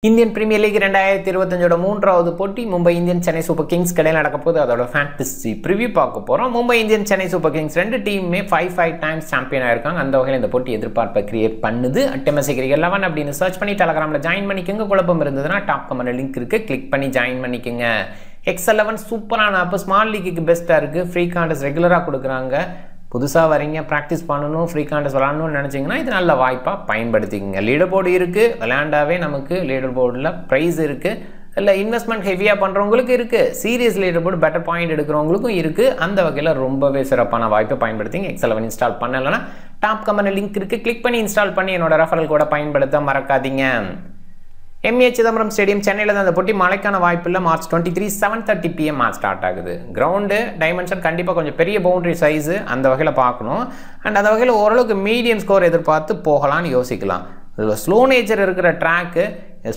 Indian premier league 2025 மூன்றாவது போட்டி Mumbai Indians Chennai super Kings கடையில் நடக்க போது. அதோட ஃபேண்டசி ப்ரிவியூ பார்க்க போகிறோம். Mumbai Indians Chennai super Kings ரெண்டு டீமுமே 5 டைம்ஸ் சாம்பியன் ஆயிருக்காங்க. அந்த வகையில் இந்த போட்டி எதிர்பார்ப்பை கிரியேட் பண்ணுது. அட்டமசிக்கிற 11 அப்படின்னு சர்ச் பண்ணி டெலகிராமில் ஜாயின் பண்ணிக்கோங்க. குழப்பம் இருந்ததுன்னா டாப் கமெண்ட் லிங்க் இருக்குது, கிளிக் பண்ணி ஜாயின் பண்ணிக்கோங்க. X11 சூப்பரான ஆப், ஸ்மால் லீக்குக்கு பெஸ்ட்டாக இருக்குது. ஃப்ரீ கான்டெஸ்ட் ரெகுலராக கொடுக்குறாங்க. புதுசாக வரீங்க, ப்ராக்டிஸ் பண்ணணும், ஃப்ரீ கான்டெஸ்ட் விளாடணும்னு நினச்சிங்கன்னா இது நல்ல வாய்ப்பாக பயன்படுத்திக்கங்க. லீடர் போர்டு இருக்குது, விளையாண்டாவே நமக்கு லீடர் போர்டில் ப்ரைஸ் இருக்குது. இல்லை இன்வெஸ்ட்மெண்ட் ஹெவியாக பண்ணுறவங்களுக்கு இருக்குது, serious leaderboard better point எடுக்கிறவங்களுக்கும் இருக்குது. அந்த வகையில் ரொம்பவே சிறப்பான வாய்ப்பை பயன்படுத்திங்க. X11 இன்ஸ்டால் பண்ணலைன்னா டாப் கமெண்ட் லிங்க் இருக்குது, கிளிக் பண்ணி இன்ஸ்டால் பண்ணி என்னோட ரெஃபரல் கூட பயன்படுத்த மறக்காதீங்க. MA சிதம்பரம் ஸ்டேடியம் சென்னையில் தான் அந்த போட்டி. மழைக்கான வாய்ப்பு இல்லை. March 23 7:30 PM மேட்ச் ஸ்டார்ட் ஆகுது. கிரவுண்டு டைமென்ஷன் கண்டிப்பாக கொஞ்சம் பெரிய பவுண்டரி சைஸு, அந்த வகையில் பார்க்கணும். அண்ட் அந்த வகையில் ஓரளவுக்கு மீடியம் ஸ்கோர் எதிர்பார்த்து போகலான்னு யோசிக்கலாம். இதில் ஸ்லோ நேச்சர் இருக்கிற ட்ராக்கு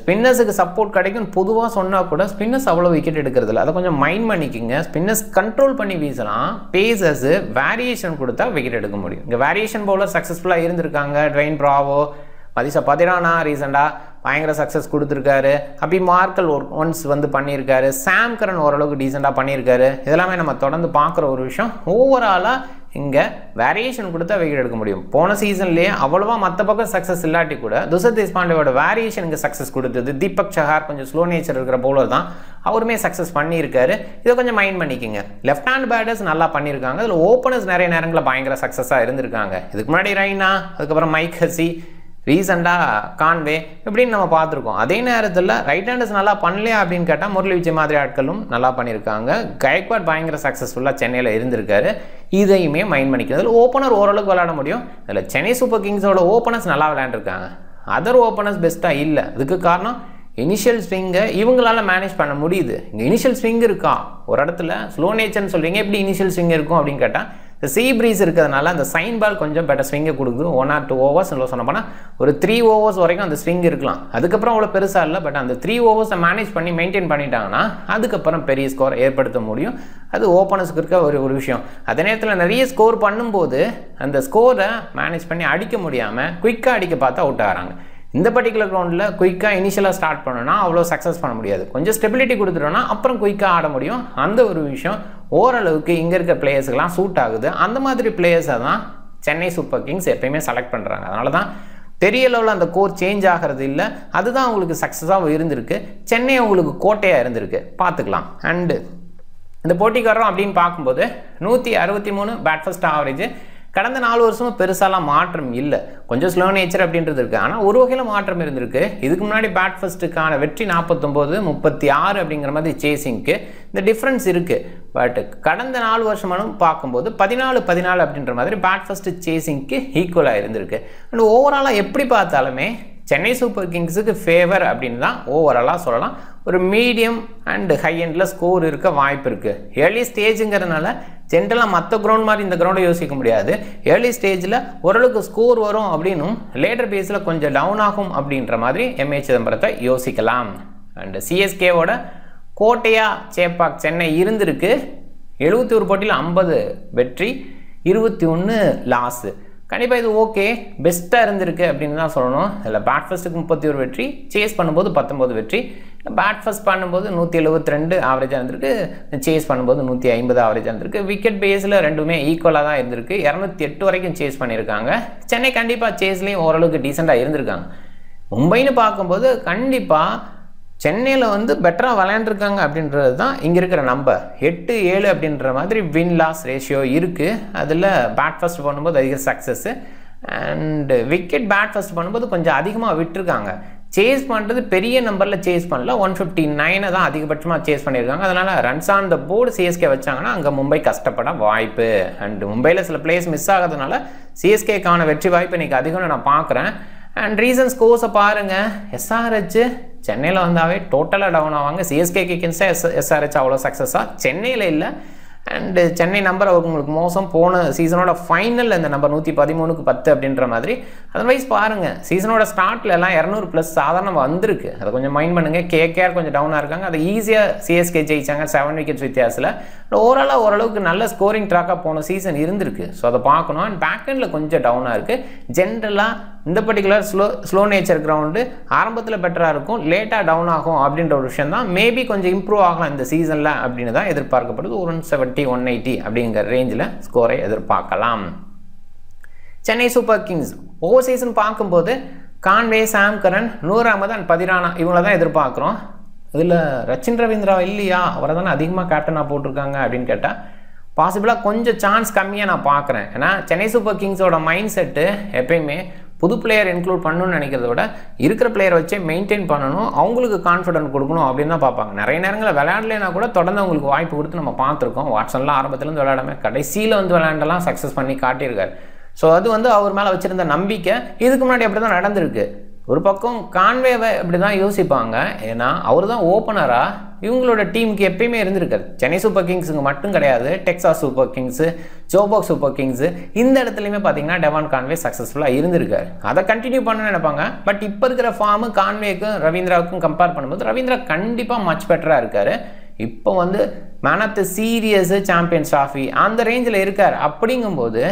ஸ்பின்னர்ஸுக்கு சப்போர்ட் கிடைக்கும் பொதுவாக சொன்னால் கூட ஸ்பின்னர்ஸ் அவ்வளோ விக்கெட் எடுக்கிறதில்ல. அதை கொஞ்சம் மைண்ட் பண்ணிக்கோங்க. ஸ்பின்னர்ஸ் கண்ட்ரோல் பண்ணி வீசலாம், பேசர்ஸு வேரியேஷன் கொடுத்தா விக்கெட் எடுக்க முடியும். இங்கே வேரியேஷன் பவுலர் சக்ஸஸ்ஃபுல்லாக இருந்திருக்காங்க. ட்வைன் பிராவோ, மதிஷா பதிரானா ரீசெண்டாக பயங்கர சக்ஸஸ் கொடுத்துருக்காரு. அப்படி மார்க்கல் ஒன்ஸ் வந்து பண்ணியிருக்காரு. சாம் கரன் ஓரளவுக்கு டீசெண்டாக பண்ணியிருக்காரு. இதெல்லாமே நம்ம தொடர்ந்து பார்க்குற ஒரு விஷயம். ஓவராலாக இங்கே வேரியேஷன் கொடுத்தா விக்கெட் எடுக்க முடியும். போன சீசன்லேயே அவ்வளோவா மற்ற பக்கம் சக்ஸஸ் இல்லாட்டி கூட துஷர் தேஷ்பாண்டேவோட வேரியேஷன் இங்கே சக்ஸஸ் கொடுத்தது. தீபக் சஹார் கொஞ்சம் ஸ்லோ நேச்சர் இருக்கிற பவுலர் தான், அவருமே சக்ஸஸ் பண்ணியிருக்காரு. இதை கொஞ்சம் மைண்ட் பண்ணிக்கோங்க. லெஃப்ட் ஹேண்ட் பேட்டர்ஸ் நல்லா பண்ணியிருக்காங்க. அதில் ஓப்பனர்ஸ் நிறைய நேரங்களில் பயங்கர சக்ஸஸாக இருந்திருக்காங்க. இதுக்கு முன்னாடி ரைனா, அதுக்கப்புறம் மைக் ஹசி, ரீசெண்டாக கான்வே இப்படின்னு நம்ம பார்த்துருக்கோம். அதே நேரத்தில் ரைட் ஹேண்டர்ஸ் நல்லா பண்ணலையா அப்படின்னு கேட்டால் முரளி விஜய் மாதிரி ஆட்களும் நல்லா பண்ணியிருக்காங்க. கைக்வாட் பயங்கர சக்ஸஸ்ஃபுல்லாக சென்னையில் இருந்திருக்காரு. இதையுமே மைண்ட் பண்ணிக்கிறது. ஓப்பனர் ஓரளவுக்கு விளையாட முடியும். அதில் சென்னை சூப்பர் கிங்ஸோட ஓப்பனர்ஸ் நல்லா விளையாண்டுருக்காங்க. அதர் ஓப்பனர்ஸ் பெஸ்ட்டாக இல்லை. அதுக்கு காரணம் இனிஷியல் ஸ்விங்கை இவங்களால மேனேஜ் பண்ண முடியுது. இங்கே இனிஷியல் ஸ்விங் இருக்கா ஒரு இடத்துல, ஸ்லோ நேச்சர்னு சொல்கிறீங்க, எப்படி இனிஷியல் ஸ்விங் இருக்கும் அப்படின்னு கேட்டால் இந்த சீ ப்ரீஸ் இருக்கிறதுனால அந்த சைன் பால் கொஞ்சம் பெட்டர் ஸ்விங்கை கொடுக்குது. 1 or 2 ஓவர்ஸ் இல்லை சொன்ன போனால் ஒரு 3 ஓவர்ஸ் வரைக்கும் அந்த ஸ்விங் இருக்கலாம். அதுக்கப்புறம் அவ்வளோ பெருசாக இல்லை. பட் அந்த 3 ஓவர்ஸை மேனேஜ் பண்ணி மெயின்டைன் பண்ணிட்டாங்கன்னா அதுக்கப்புறம் பெரிய ஸ்கோர் ஏற்படுத்த முடியும். அது ஓப்பனர்ஸ்க்கு இருக்க ஒரு விஷயம். அதே நேரத்தில் நிறைய ஸ்கோர் பண்ணும்போது அந்த ஸ்கோரை மேனேஜ் பண்ணி அடிக்க முடியாமல் குயிக்காக அடிக்க பார்த்து அவுட் ஆகிறாங்க. இந்த பர்டிகுலர் கிரவுண்டில் குயிக்காக இனிஷியலாக ஸ்டார்ட் பண்ணோன்னா அவ்வளோ சக்ஸஸ் பண்ண முடியாது. கொஞ்சம் ஸ்டெபிலிட்டி கொடுத்துட்டோன்னா அப்புறம் குயிக்காக ஆட முடியும். அந்த ஒரு விஷயம் ஓரளவுக்கு இங்கே இருக்க பிளேயர்ஸுக்கெல்லாம் சூட் ஆகுது. அந்த மாதிரி பிளேயர்ஸை தான் சென்னை சூப்பர் கிங்ஸ் எப்பயுமே செலக்ட் பண்ணுறாங்க. அதனால தான் பெரிய லெவலில் அந்த கோர் சேஞ்ச் ஆகிறது இல்லை. அதுதான் அவங்களுக்கு சக்ஸஸாக இருந்திருக்கு. சென்னை அவங்களுக்கு கோட்டையாக இருந்திருக்கு. பார்த்துக்கலாம். அண்டு இந்த போட்டிக்காரரும் அப்படின்னு பார்க்கும்போது 163 பேட் ஃபர்ஸ்ட் ஆவரேஜ். கடந்த 4 வருஷமும் பெருசாலாம் மாற்றம் இல்லை. கொஞ்சம் ஸ்லோ நேச்சர் அப்படின்றது இருக்குது. ஆனால் ஒரு வகையில் மாற்றம் இருந்திருக்கு. இதுக்கு முன்னாடி பேட் ஃபர்ஸ்ட்டுக்கான வெற்றி 49, 36 அப்படிங்கிற மாதிரி சேசிங்க்கு இந்த டிஃப்ரென்ஸ் இருக்குது. பட் கடந்த 4 வருஷமானும் பார்க்கும்போது 14 அப்படின்ற மாதிரி பேட் ஃபர்ஸ்ட்டு சேசிங்க்கு ஈக்குவலாக இருந்திருக்கு. அண்ட் ஓவராலாக எப்படி பார்த்தாலுமே சென்னை சூப்பர் கிங்ஸுக்கு ஃபேவர் அப்படின்னு தான் ஓவராலாக சொல்லலாம். ஒரு மீடியம் அண்ட் ஹை எண்டில் ஸ்கோர் இருக்க வாய்ப்பு இருக்குது. ஏர்லி ஸ்டேஜுங்கிறதுனால ஜென்ரலாக மற்ற கிரவுண்ட் மாதிரி இந்த கிரவுண்டை யோசிக்க முடியாது. ஏர்லி ஸ்டேஜில் ஓரளவுக்கு ஸ்கோர் வரும் அப்படின்னும் லேட்டர் பேஸில் கொஞ்சம் டவுன் ஆகும் அப்படின்ற மாதிரி MA சிதம்பரத்தை யோசிக்கலாம். அண்ட் CSKவோட கோட்டையா சேப்பாக் சென்னை இருந்திருக்கு. 71 போட்டியில் 50 வெற்றி, 21 லாஸு. கண்டிப்பாக இது ஓகே, பெஸ்ட்டாக இருந்திருக்கு அப்படின்னு தான் சொல்லணும். இதில் பேட் ஃபர்ஸ்ட்டுக்கு 31 வெற்றி, சேஸ் பண்ணும்போது 19 வெற்றி. பேட் ஃபர்ஸ்ட் பண்ணும்போது 172 ஆவரேஜாக இருந்திருக்கு, சேஸ் பண்ணும்போது 150 ஆவரேஜாக இருந்திருக்கு. விக்கெட் பேஸில் ரெண்டுமே ஈக்குவலாக தான் இருந்திருக்கு. 208 வரைக்கும் சேஸ் பண்ணியிருக்காங்க. சென்னை கண்டிப்பாக சேஸ்லேயும் ஓரளவுக்கு டீசெண்டாக இருந்திருக்காங்க. மும்பைன்னு பார்க்கும்போது கண்டிப்பாக சென்னையில் வந்து பெட்டராக விளையாண்டுருக்காங்க அப்படின்றது தான் இங்கே இருக்கிற நம்பர். 8-7 அப்படின்ற மாதிரி வின் லாஸ் ரேஷியோ இருக்குது. அதில் பேட் ஃபர்ஸ்ட் பண்ணும்போது அதிக success. And wicket bat first பண்ணும்போது கொஞ்சம் அதிகமாக விட்டுருக்காங்க. சேஸ் பண்ணுறது பெரிய நம்பரில் சேஸ் பண்ணல, 159 தான் அதிகபட்சமாக சேஸ் பண்ணியிருக்காங்க. அதனால் runs on the board CSK வச்சாங்கன்னா அங்கே மும்பை கஷ்டப்பட வாய்ப்பு. அண்டு மும்பையில் சில பிளேயர்ஸ் மிஸ் ஆகிறதுனால CSKக்கான வெற்றி வாய்ப்பு இன்றைக்கி அதிகம்னு நான் பார்க்குறேன். அண்ட் ரீசன் ஸ்கோர்ஸை பாருங்கள். SRH சென்னையில் வந்தாவே டோட்டலாக டவுன் ஆவாங்க. CSKக்கு SRH அவ்வளோ சக்ஸஸாக சென்னையில் இல்லை. அண்டு சென்னை நம்பர் அவங்களுக்கு மோசம். போன சீசனோட ஃபைனலில் இந்த நம்பர் 113க்கு 10 அப்படின்ற மாதிரி. அதர்வைஸ் பாருங்கள், சீசனோட ஸ்டார்ட்ல எல்லாம் 200+ சாதாரண வந்திருக்கு. அதை கொஞ்சம் மைண்ட் பண்ணுங்கள். KKR கொஞ்சம் டவுனாக இருக்காங்க. அதை ஈஸியாக CSK ஜெயிச்சாங்க 7 விக்கெட்ஸ் வித்தியாசத்தில். ஓவராலாக ஓரளவுக்கு நல்ல ஸ்கோரிங் ட்ராக்காக போன சீசன் இருந்திருக்கு. ஸோ அதை பார்க்கணும். அண்ட் பேக் எண்டில் கொஞ்சம் டவுனாக இருக்குது. ஜென்ரலாக இந்த பர்டிகுலர் ஸ்லோ நேச்சர் கிரவுண்டு ஆரம்பத்தில் பெட்டராக இருக்கும், லேட்டாக டவுன் ஆகும் அப்படின்ற ஒரு விஷயம் தான். மேபி கொஞ்சம் இம்ப்ரூவ் ஆகலாம் இந்த சீசனில் அப்படின்னு தான் எதிர்பார்க்கப்படுது. 170 180 அப்படிங்கிற ரேஞ்சில் ஸ்கோரை எதிர்பார்க்கலாம். Chennai super kings over season பார்க்கும்போது Conway, Sam Curran, Noor Ahmad and Pathirana இவங்கள தான் எதிர்பார்க்குறோம். இதில் ரச்சின் ரவீந்திரா இல்லையா, அவரை தானே அதிகமாக கேப்டனாக போட்டிருக்காங்க அப்படின்னு கேட்டால் பாசிபிளாக கொஞ்சம் சான்ஸ் கம்மியாக நான் பார்க்குறேன். ஏன்னா சென்னை சூப்பர் கிங்ஸோட மைண்ட் செட்டு எப்பயுமே புது பிளேயர் இன்க்ளூட் பண்ணணும்னு நினைக்கிறத விட இருக்கிற பிளேயரை வச்சே மெயின்டைன் பண்ணணும், அவங்களுக்கு கான்ஃபிடென்ட் கொடுக்கணும் அப்படின்னு தான் பார்ப்பாங்க. நிறைய நேரங்களில் விளையாடலைன்னா கூட தொடர்ந்து அவங்களுக்கு வாய்ப்பு கொடுத்து நம்ம பார்த்துருக்கோம். வாட்ஸன்லாம் ஆரம்பத்துலேருந்து விளையாடாம கடைசியில் விளையாண்டெல்லாம் சக்ஸஸ் பண்ணி காட்டியிருக்காரு. ஸோ அது அவர் மேலே வச்சுருந்த நம்பிக்கை இதுக்கு முன்னாடி அப்படி தான் நடந்திருக்கு. ஒரு பக்கம் கான்வேவை இப்படி தான் யோசிப்பாங்க, ஏன்னா அவர் தான் ஓப்பனராக இவங்களோட டீமுக்கு எப்பயுமே இருந்திருக்காரு. சென்னை சூப்பர் கிங்ஸுக்கு மட்டும் கிடையாது, Texas super kings, Joburg super kings, இந்த இடத்துலையுமே பார்த்தீங்கன்னா டெவான் கான்வே சக்ஸஸ்ஃபுல்லாக இருந்திருக்காரு. அதை கண்டினியூ பண்ணணும்னு நினைப்பாங்க. பட் இப்போ இருக்கிற ஃபார்மு கான்வேக்கும் ரவீந்திராவுக்கும் கம்பேர் பண்ணும்போது ரவீந்திரா கண்டிப்பாக மச் பெட்டராக இருக்கார். இப்போ man of the series, Champions Trophy அந்த ரேஞ்சில் இருக்கார். அப்படிங்கும்போது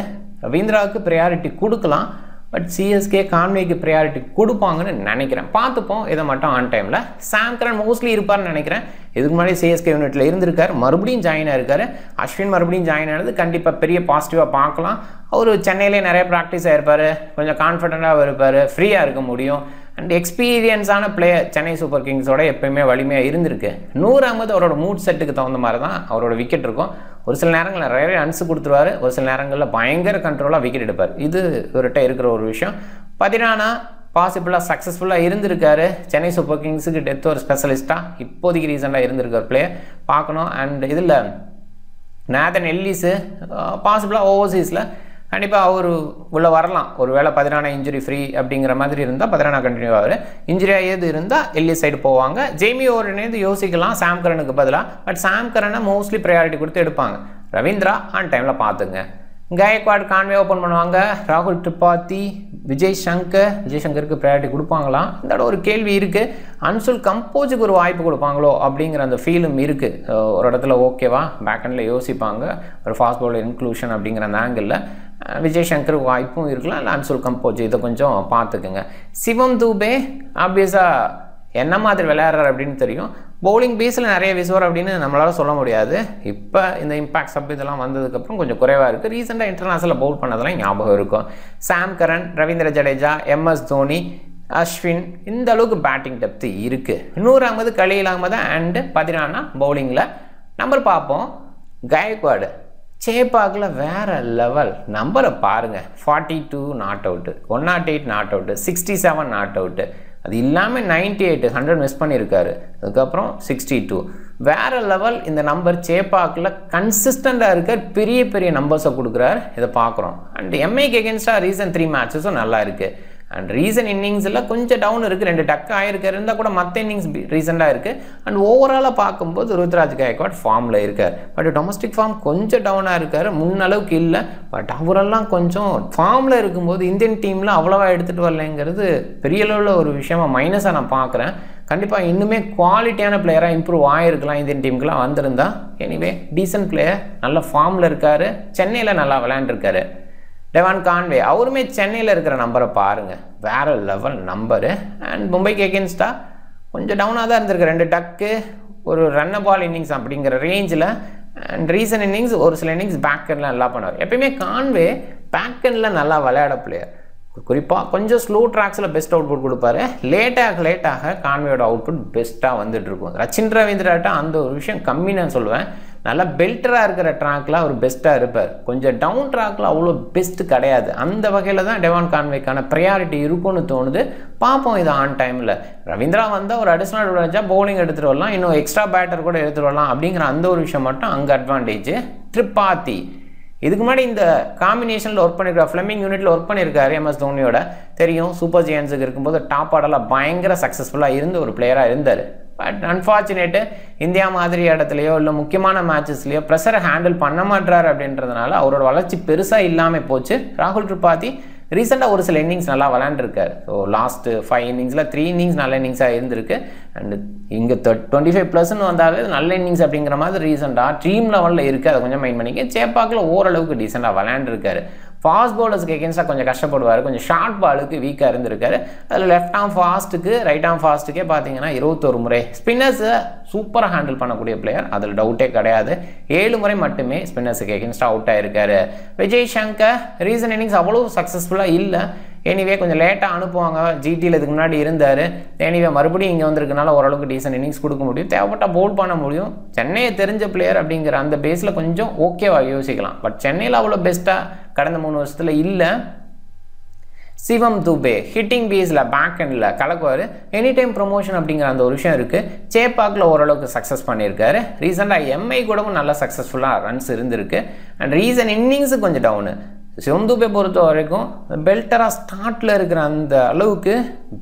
ரவீந்திராவுக்கு ப்ரையாரிட்டி கொடுக்கலாம். பட் சிஎஸ்கே கான்வேக்கு ப்ரையாரிட்டி கொடுப்பாங்கன்னு நினைக்கிறேன். பார்த்துப்போம். இதை மட்டும் ஆன் டைமில் சாம் கரன் மோஸ்ட்லி இருப்பார்னு நினைக்கிறேன். இதுக்கு முன்னாடி சிஎஸ்கே யூனிட்டில் இருந்திருக்காரு, மறுபடியும் ஜாயின் ஆயிருக்காரு. அஸ்வின் மறுபடியும் ஜாயின் ஆனது கண்டிப்பாக பெரிய பாசிட்டிவாக பார்க்கலாம். அவர் சென்னையிலே நிறைய ப்ராக்டிஸ் ஆகிருப்பார், கொஞ்சம் கான்ஃபிடென்ட்டாக இருப்பார், ஃப்ரீயாக இருக்க முடியும். அண்ட் எக்ஸ்பீரியன்ஸான பிளேயர் சென்னை சூப்பர் கிங்ஸோட எப்பயுமே வலிமையாக இருந்திருக்கு. நூர் அகமது அவரோட மூட் செட்டுக்கு தகுந்த மாதிரி தான் அவரோட விக்கெட் இருக்கும். ஒரு சில நேரங்களில் நிறைய ரன்ஸ் கொடுத்துருவார், ஒரு சில நேரங்களில் பயங்கர கண்ட்ரோலாக விக்கெட் எடுப்பார். இது இவர்கிட்ட இருக்கிற ஒரு விஷயம். பதிரானா பாசிபிளாக சக்ஸஸ்ஃபுல்லாக இருந்திருக்காரு. சென்னை சூப்பர் கிங்ஸுக்கு டெத் ஒரு ஸ்பெஷலிஸ்ட்டாக இப்போதைக்கு ரீசெண்டாக இருந்திருக்கார் பிளேயர் பார்க்கணும். அண்ட் இதில் நேதன் எல்லிஸு பாசிபிளாக ஓவர்சீஸில் கண்டிப்பாக அவர் உள்ளே வரலாம். ஒரு வேளை 14 இன்ஜுரி ஃப்ரீ அப்படிங்கிற மாதிரி இருந்தால் 14 கண்டினியூ ஆகுது. இன்ஜுரியாக ஏது இருந்தால் எல்லி சைடு போவாங்க. ஜேமி ஓவர்னேது யோசிக்கலாம் சாம் கரனுக்கு பதிலாக. பட் சாம் கரனை மோஸ்ட்லி ப்ரையாரிட்டி கொடுத்து எடுப்பாங்க. ரவீந்திரா ஆன் டைமில் பார்த்துங்க. காயக்வாட், கான்வே ஓப்பன் பண்ணுவாங்க. ராகுல் திரிபாதி, விஜய் சங்கருக்கு ப்ரையாரிட்டி கொடுப்பாங்களாம். இந்த ஒரு கேள்வி இருக்குது. அன்சுல் கம்போஜுக்கு ஒரு வாய்ப்பு கொடுப்பாங்களோ அப்படிங்கிற அந்த ஃபீலும் இருக்குது. ஒரு இடத்துல ஓகேவா பேக்கெண்டில் யோசிப்பாங்க, ஒரு ஃபாஸ்ட் பவுலர் இன்க்ளூஷன் அப்படிங்கிற அந்த ஆங்கிளில் விஜய் சங்கருக்கு வாய்ப்பும் இருக்கலாம். இல்லை அன்சுல் கம்போஜ், இதை கொஞ்சம் பார்த்துக்குங்க. சிவம் தூபே ஆப்வியஸாக என்ன மாதிரி விளையாடுறாரு அப்படின்னு தெரியும். பவுலிங் பேஸில் நிறைய விசுவார் அப்படின்னு நம்மளால் சொல்ல முடியாது. இப்போ இந்த இம்பாக்ட் சப் இதெல்லாம் வந்ததுக்கப்புறம் கொஞ்சம் குறைவாக இருக்குது. ரீசெண்டாக இன்டர்நேஷனலில் பவுல் பண்ணதெல்லாம் ஞாபகம் இருக்கும். சாம் கரன், ரவீந்திர ஜடேஜா, MS தோனி, அஸ்வின், இந்த அளவுக்கு பேட்டிங் டெப்த்து இருக்குது. நூர் அகமது, கலீல் அகமது அண்டு பதிரானா பவுலிங்கில். நம்பர் பார்ப்போம். காயக்வாடு சேப்பாக்கில் வேறு லெவல் நம்பரை பாருங்கள். 42 not out, 108 not out, 67 not out, அது இல்லாமல் 98 100 மிஸ் பண்ணியிருக்காரு. அதுக்கப்புறம் 62 வேறு லெவல். இந்த நம்பர் சேப்பாக்கில் கன்சிஸ்டண்ட்டாக இருக்கார், பெரிய பெரிய நம்பர்ஸை கொடுக்குறாரு. இதை பார்க்குறோம். அண்ட் எம்ஐக்கு எகென்ஸ்டாக ரீசன் 3 மேட்சஸும் நல்லா இருக்குது. அண்ட் ரீசன் இன்னிங்ஸில் கொஞ்சம் டவுன் இருக்குது, 2 டக்கு ஆகிருக்காரு. இருந்தால் கூட மற்ற இன்னிங்ஸ் ரீசெண்டாக இருக்குது. அண்ட் ஓவராலாக பார்க்கும்போது ருத்ராஜ் காயக்வாட் ஃபார்மில் இருக்கார். பட் டொமஸ்டிக் ஃபார்ம் கொஞ்சம் டவுனாக இருக்கார், முன்னளவுக்கு இல்லை. பட் அவரெல்லாம் கொஞ்சம் ஃபார்மில் இருக்கும்போது இந்தியன் டீமில் அவ்வளோவா எடுத்துகிட்டு வரலைங்கிறது பெரிய அளவில் ஒரு விஷயமாக மைனஸாக நான் பார்க்குறேன். கண்டிப்பாக இன்னுமே குவாலிட்டியான பிளேயராக இம்ப்ரூவ் ஆகிருக்கலாம் இந்தியன் டீமுக்குலாம் வந்திருந்தா. எனிவே டீசன்ட் பிளேயர், நல்ல ஃபார்மில் இருக்கார், சென்னையில் நல்லா விளையாண்டுருக்காரு. டெவான் கான்வே அவருமே சென்னையில் இருக்கிற நம்பரை பாருங்கள், வேறு லெவல் நம்பரு. அண்ட் மும்பைக்கு எகென்ஸ்டாக கொஞ்சம் டவுனாக தான் இருந்திருக்கு, 2 டக்கு, ஒரு ரன்ன பால் இன்னிங்ஸ் அப்படிங்கிற ரேஞ்சில். அண்ட் ரீசன் இன்னிங்ஸ் ஒரு சில இன்னிங்ஸ் பேக் எண்டில் நல்லா பண்ணுவார். எப்பயுமே கான்வே பேக் எண்டில் நல்லா விளையாட பிளேயர். குறிப்பாக கொஞ்சம் ஸ்லோ ட்ராக்ஸில் பெஸ்ட் அவுட்புட் கொடுப்பாரு. லேட்டாக கான்வேயோட அவுட்புட் பெஸ்ட்டாக வந்துட்டு இருக்கும். ரச்சின் ரவீந்திராட்ட அந்த ஒரு விஷயம் கம்மி நான் சொல்லுவேன். நல்லா பெல்டராக இருக்கிற ட்ராக்கில் அவர் பெஸ்ட்டாக இருப்பார். கொஞ்சம் டவுன் ட்ராக்கில் அவ்வளோ பெஸ்ட்டு கிடையாது. அந்த வகையில் தான் டெவான் கான்வேக்கான ப்ரையாரிட்டி இருக்கும்னு தோணுது. பார்ப்போம் இது ஆன் டைமில். ரவீந்திரா வந்தால் ஒரு அடிஷ்னல் வச்சா பவுலிங் எடுத்துகிட்டு வரலாம், இன்னும் எக்ஸ்ட்ரா பேட்டர் கூட எடுத்துகிட்டு வரலாம் அப்படிங்கிற அந்த ஒரு விஷயம் மட்டும் அங்கே அட்வான்டேஜ். திரிபாதி இதுக்கு முன்னாடி இந்த காம்பினேஷனில் ஒர்க் பண்ணியிருக்காரு, ஃப்ளெமிங் யூனிட்டில் ஒர்க் பண்ணியிருக்காரு MS தோனியோட. தெரியும் சூப்பர் ஜெயன்ஸுக்கு இருக்கும்போது டாப் ஆர்டரில் பயங்கர சக்ஸஸ்ஃபுல்லாக இருந்த ஒரு பிளேயராக இருந்தார். பட் அன்ஃபார்ச்சுனேட்டு இந்தியா மாதிரி இடத்துலையோ இல்லை முக்கியமான மேட்சஸ்லையோ ப்ரெஷரை ஹேண்டில் பண்ண மாட்டார் அப்படின்றதுனால அவரோட வளர்ச்சி பெருசாக இல்லாமல் போச்சு. ராகுல் திரிபாதி ரீசெண்டாக ஒரு சில இன்னிங்ஸ் நல்லா விளையாண்டுருக்காரு. ஸோ லாஸ்ட்டு 5 இன்னிங்ஸில் 3 இன்னிங்ஸ் நல்ல இன்னிங்ஸாக இருந்திருக்கு. அண்டு இங்கே 25+ வந்தாலே நல்ல இன்னிங்ஸ் அப்படிங்கிற மாதிரி ரீசெண்டாக ட்ரீம் லெவலில் இருக்குது. அதை கொஞ்சம் மைண்ட் பண்ணிக்க. சேப்பாக்கில் ஓரளவுக்கு டீசெண்டாக விளையாண்டுருக்காரு. ஃபாஸ்ட் பவுலர்ஸ்க்கு எகென்ஸ்டாக கொஞ்சம் கஷ்டப்படுவார், கொஞ்சம் ஷார்ட் பாலுக்கு வீக்காக இருந்திருக்காரு. அதில் லெஃப்ட் ஆர்ம் ஃபாஸ்ட்டுக்கு ரைட் ஆர்ம் ஃபாஸ்ட்டுக்கே பார்த்தீங்கன்னா 21 முறை. ஸ்பின்னர்ஸை சூப்பராக ஹேண்டில் பண்ணக்கூடிய பிளேயர், அதில் டவுட்டே கிடையாது. 7 முறை மட்டுமே ஸ்பின்னர்ஸுக்கு எகென்ஸ்டாக அவுட் ஆகிருக்காரு. விஜய் சங்கர் ரீசன்ட் இன்னிங்ஸ் அவ்வளோ சக்ஸஸ்ஃபுல்லாக இல்லை. எனிவே கொஞ்சம் லேட்டாக அனுப்புவாங்க, ஜிடியில் இதுக்கு முன்னாடி இருந்தார். எனிவே மறுபடியும் இங்கே வந்திருக்கனால ஓரளவுக்கு டீசன்ட் இன்னிங்ஸ் கொடுக்க முடியும், தேவைப்பட்டால் போல் பண்ண முடியும். சென்னையை தெரிஞ்ச பிளேயர் அப்படிங்கிற அந்த பேஸில் கொஞ்சம் ஓகேவாக யோசிக்கலாம். பட் சென்னையில் அவ்வளோ பெஸ்ட்டாக கடந்த 3 வருஷத்தில் இல்லை. சிவம் துபே ஹிட்டிங் பேஸில் பேக் எண்டில் கலக்குவார். எனி டைம் ப்ரொமோஷன் அப்படிங்கிற அந்த ஒரு விஷயம் இருக்குது. சேப்பாக்கில் ஓரளவுக்கு சக்ஸஸ் பண்ணியிருக்காரு. ரீசெண்டாக எம்ஐ கூடவும் நல்லா சக்ஸஸ்ஃபுல்லாக ரன்ஸ் இருந்திருக்கு. அண்ட் ரீசன் இன்னிங்ஸு கொஞ்சம் டவுனு. சிவம் துபே பொறுத்த வரைக்கும் பெல்டராக ஸ்டார்ட்டில் இருக்கிற அந்த அளவுக்கு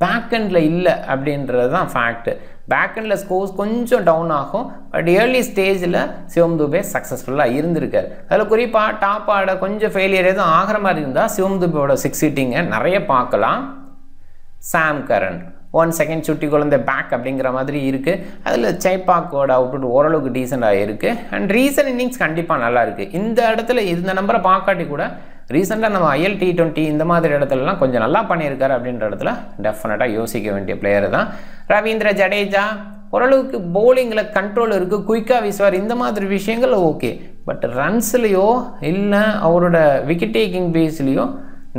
பேக் எண்டில் இல்லை அப்படின்றது தான் ஃபேக்ட்டு. பேக் எண்டில் ஸ்கோர்ஸ் கொஞ்சம் டவுன் ஆகும். பட் ஏர்லி ஸ்டேஜில் சிவம் துபே சக்ஸஸ்ஃபுல்லாக இருந்திருக்காரு. அதில் குறிப்பாக டாப் ஆட கொஞ்சம் ஃபெயிலியர் எதுவும் ஆகிற மாதிரி இருந்தால் சிவம் துபேயோட 6 ஹிட்டிங்கை நிறைய பார்க்கலாம். சாம் கரன் 1 செகண்ட் சுட்டி குழந்தை பேக் அப்படிங்கிற மாதிரி இருக்குது. அதில் சேப்பாக்கோட அவுட்புட் ஓரளவுக்கு டீசெண்டாக இருக்குது. அண்ட் ரீசன்ட் இன்னிங்ஸ் கண்டிப்பாக நல்லா இருக்குது. இந்த இடத்துல இந்த நம்பரை பார்க்காட்டி கூட ரீசெண்டாக நம்ம IL T20 இந்த மாதிரி இடத்துலலாம் கொஞ்சம் நல்லா பண்ணியிருக்காரு அப்படின்ற இடத்துல டெஃபினட்டாக யோசிக்க வேண்டிய பிளேயர் தான். ரவீந்திர ஜடேஜா ஓரளவுக்கு பவுலிங்கில் கண்ட்ரோல் இருக்குது, குயிக்காக வீசுவார், இந்த மாதிரி விஷயங்கள் ஓகே. பட் ரன்ஸ்லேயோ இல்லை அவரோட விக்கெட் டேக்கிங் பேஸ்லேயோ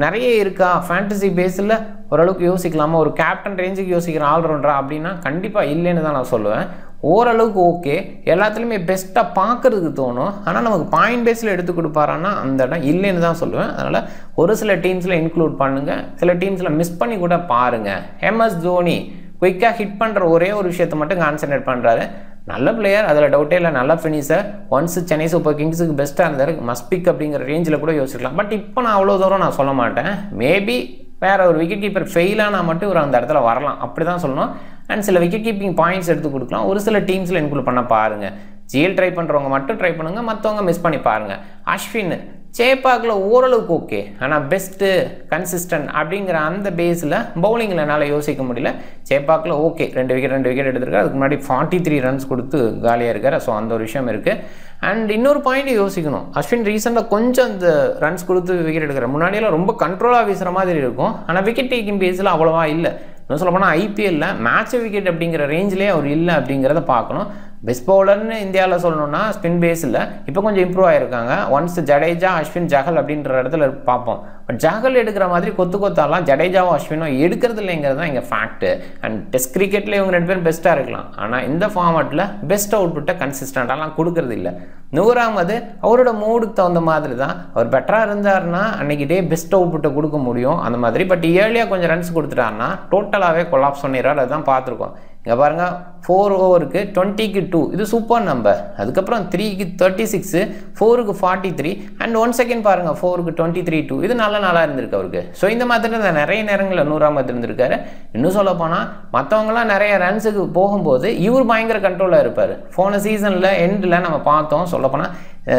நிறைய இருக்கா? ஃபேண்டசி பேஸில் ஓரளவுக்கு யோசிக்கலாமா? ஒரு கேப்டன் ரேஞ்சுக்கு யோசிக்கிற ஆல்ரவுண்டரா அப்படின்னா கண்டிப்பாக இல்லைன்னு தான் நான் சொல்லுவேன். ஓரளவுக்கு ஓகே, எல்லாத்துலேயுமே பெஸ்ட்டாக பார்க்குறதுக்கு தோணும். ஆனால் நமக்கு பாயிண்ட் பேஸில் எடுத்து கொடுப்பாரான்னா அந்த இடம் இல்லைன்னு தான் சொல்லுவேன். அதனால் ஒரு சில டீம்ஸில் இன்க்ளூட் பண்ணுங்கள், சில டீம்ஸில் மிஸ் பண்ணி கூட பாருங்கள். MS தோனி குயிக்காக ஹிட் பண்ணுற ஒரே ஒரு விஷயத்தை மட்டும் கான்சன்ட்ரேட் பண்ணுறாரு. நல்ல பிளேயர், அதில் டவுட்டே இல்லை, நல்ல ஃபினிஷர். ஒன்ஸ் சென்னை சூப்பர் கிங்ஸுக்கு பெஸ்ட்டாக இருந்தார், மஸ்பிக் அப்படிங்கிற ரேஞ்சில் கூட யோசிக்கலாம். பட் இப்போ நான் அவ்வளோ தூரம் நான் சொல்ல மாட்டேன். மேபி வேறு ஒரு விக்கெட் கீப்பர் ஃபெயிலானால் மட்டும் இவர் அந்த இடத்துல வரலாம், அப்படி தான் சொல்லணும். அண்ட் சில விக்கெட் கீப்பிங் பாயிண்ட்ஸ் எடுத்து கொடுக்கலாம். ஒரு சில டீம்ஸில் இன்க்ளூட் பண்ண பாருங்கள். GL ட்ரை பண்ணுறவங்க மட்டும் ட்ரை பண்ணுங்கள், மற்றவங்க மிஸ் பண்ணி பாருங்கள். அஸ்வின் சேப்பாக்கில் ஓரளவுக்கு ஓகே, ஆனால் பெஸ்ட்டு கன்சிஸ்டன்ட் அப்படிங்கிற அந்த பேஸில் பவுலிங்கில் என்னால் யோசிக்க முடியல. சேப்பாக்கில் ஓகே, 2 விக்கெட் எடுத்திருக்காரு. அதுக்கு முன்னாடி 43 ரன்ஸ் கொடுத்து காலியாக இருக்கார். ஸோ அந்த ஒரு விஷயம் இருக்குது. அண்ட் இன்னொரு பாயிண்ட் யோசிக்கணும், அஸ்வின் ரீசெண்டாக கொஞ்சம் அந்த ரன்ஸ் கொடுத்து விக்கெட் எடுக்கிற முன்னாடியெல்லாம் ரொம்ப கண்ட்ரோலாக வீசுகிற மாதிரி இருக்கும். ஆனால் விக்கெட் டேக்கிங் பேஸில் அவ்வளோவா இல்லை. இன்னும் சொல்ல போனால் IPLல மேட்ச் விக்கெட் அப்படிங்கிற ரேஞ்சிலே அவர் இல்லை அப்படிங்கிறத பார்க்கணும். பெஸ்ட் பவுலர்னு இந்தியாவில் சொல்லணும்னா ஸ்பின் பேஸில் இப்போ கொஞ்சம் இம்ப்ரூவ் ஆகிருக்காங்க. ஒன்ஸ் ஜடேஜா அஸ்வின் ஜஹல் அப்படின்ற இடத்துல பார்ப்போம். பட் ஜஹல் எடுக்கிற மாதிரி கொத்தாலாம் ஜடேஜாவும் அஸ்வினும் எடுக்கிறது இல்லைங்கிறது தான் இங்கே ஃபேக்ட்டு. அண்ட் டெஸ்ட் கிரிக்கெட்டில் இவங்க 2 பேரும் பெஸ்ட்டாக இருக்கலாம், ஆனால் இந்த ஃபார்மேட்டில் பெஸ்ட் அவுட்புட்டை கன்சிஸ்டண்ட்டாலாம் கொடுக்கறது இல்லை. 100வது அவரோட மூடுக்கு தகுந்த மாதிரி தான். அவர் பெட்டராக இருந்தார்னா அன்றைக்கி டே பெஸ்ட் அவுட்புட்டை கொடுக்க முடியும் அந்த மாதிரி. பட் ஏர்லியாக கொஞ்சம் ரன்ஸ் கொடுத்துட்டாருன்னா டோட்டலாகவே கொலாப்ஸ் பண்ணிடுறாரு. அதுதான் பார்த்துருக்கோம். இங்கே பாருங்கள், 4 ஓவருக்கு 20க்கு 2, இது சூப்பர் நம்பர். அதுக்கப்புறம் 3க்கு 36, 4க்கு 43 அண்ட் 1 செகண்ட் பாருங்கள், 4க்கு 23-2, இது நல்ல நாளாக இருந்திருக்கு அவருக்கு. ஸோ இந்த மாதிரி தான் நிறைய நேரங்களில் 100வது இருந்திருக்காரு. இன்னும் சொல்ல போனால் மற்றவங்களாம் நிறைய ரன்ஸுக்கு போகும்போது இவர் பயங்கர கண்ட்ரோலாக இருப்பார். போன சீசனில் எண்டில் நம்ம பார்த்தோம். சொல்லப்போனால்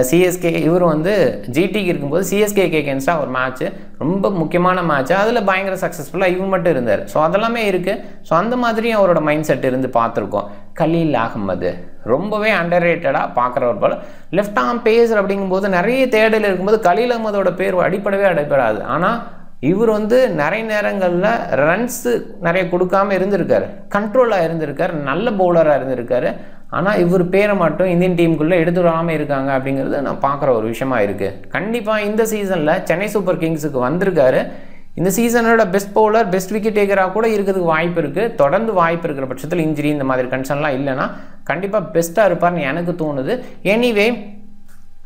சிஎஸ்கே இவர் வந்து ஜிடிக்கு இருக்கும்போது சிஎஸ்கேக்கு எகென்ஸ்டாக ஒரு மேட்ச்சு, ரொம்ப முக்கியமான மேட்ச்சு, அதில் பயங்கர சக்ஸஸ்ஃபுல்லாக இவர் மட்டும் இருந்தார். ஸோ அதெல்லாமே இருக்குது. ஸோ அந்த மாதிரியும் அவரோட மைண்ட் செட் இருந்து பார்த்துருக்கோம். கலீல் அகமது ரொம்பவே அண்டர் ரேட்டடாக பார்க்குற ஒரு பால். லெஃப்ட் ஆர்ம் பேசர் அப்படிங்கும்போது நிறைய தேடல் இருக்கும்போது கலீல் அகமதோட பேர் அடிப்படாது. ஆனால் இவர் வந்து நிறைய நேரங்களில் ரன்ஸு நிறைய கொடுக்காமல் இருந்திருக்காரு, கண்ட்ரோலாக இருந்திருக்காரு, நல்ல பவுலராக இருந்திருக்காரு. ஆனால் இவர் பேரை மட்டும் இந்தியன் டீமுக்குள்ளே எடுத்து வராமல் இருக்காங்க அப்படிங்கிறது நான் பார்க்குற ஒரு விஷயமா இருக்குது. கண்டிப்பாக இந்த சீசனில் சென்னை சூப்பர் கிங்ஸுக்கு வந்திருக்காரு. இந்த சீசனோட பெஸ்ட் பவுலர், பெஸ்ட் விக்கெட் டேக்கராக கூட இருக்கிறதுக்கு வாய்ப்பு இருக்குது. தொடர்ந்து வாய்ப்பு இருக்கிற பட்சத்தில் இன்ஜுரி இந்த மாதிரி கன்சர்ன்லாம் இல்லைன்னா கண்டிப்பாக பெஸ்ட்டாக இருப்பார்னு எனக்கு தோணுது. எனிவே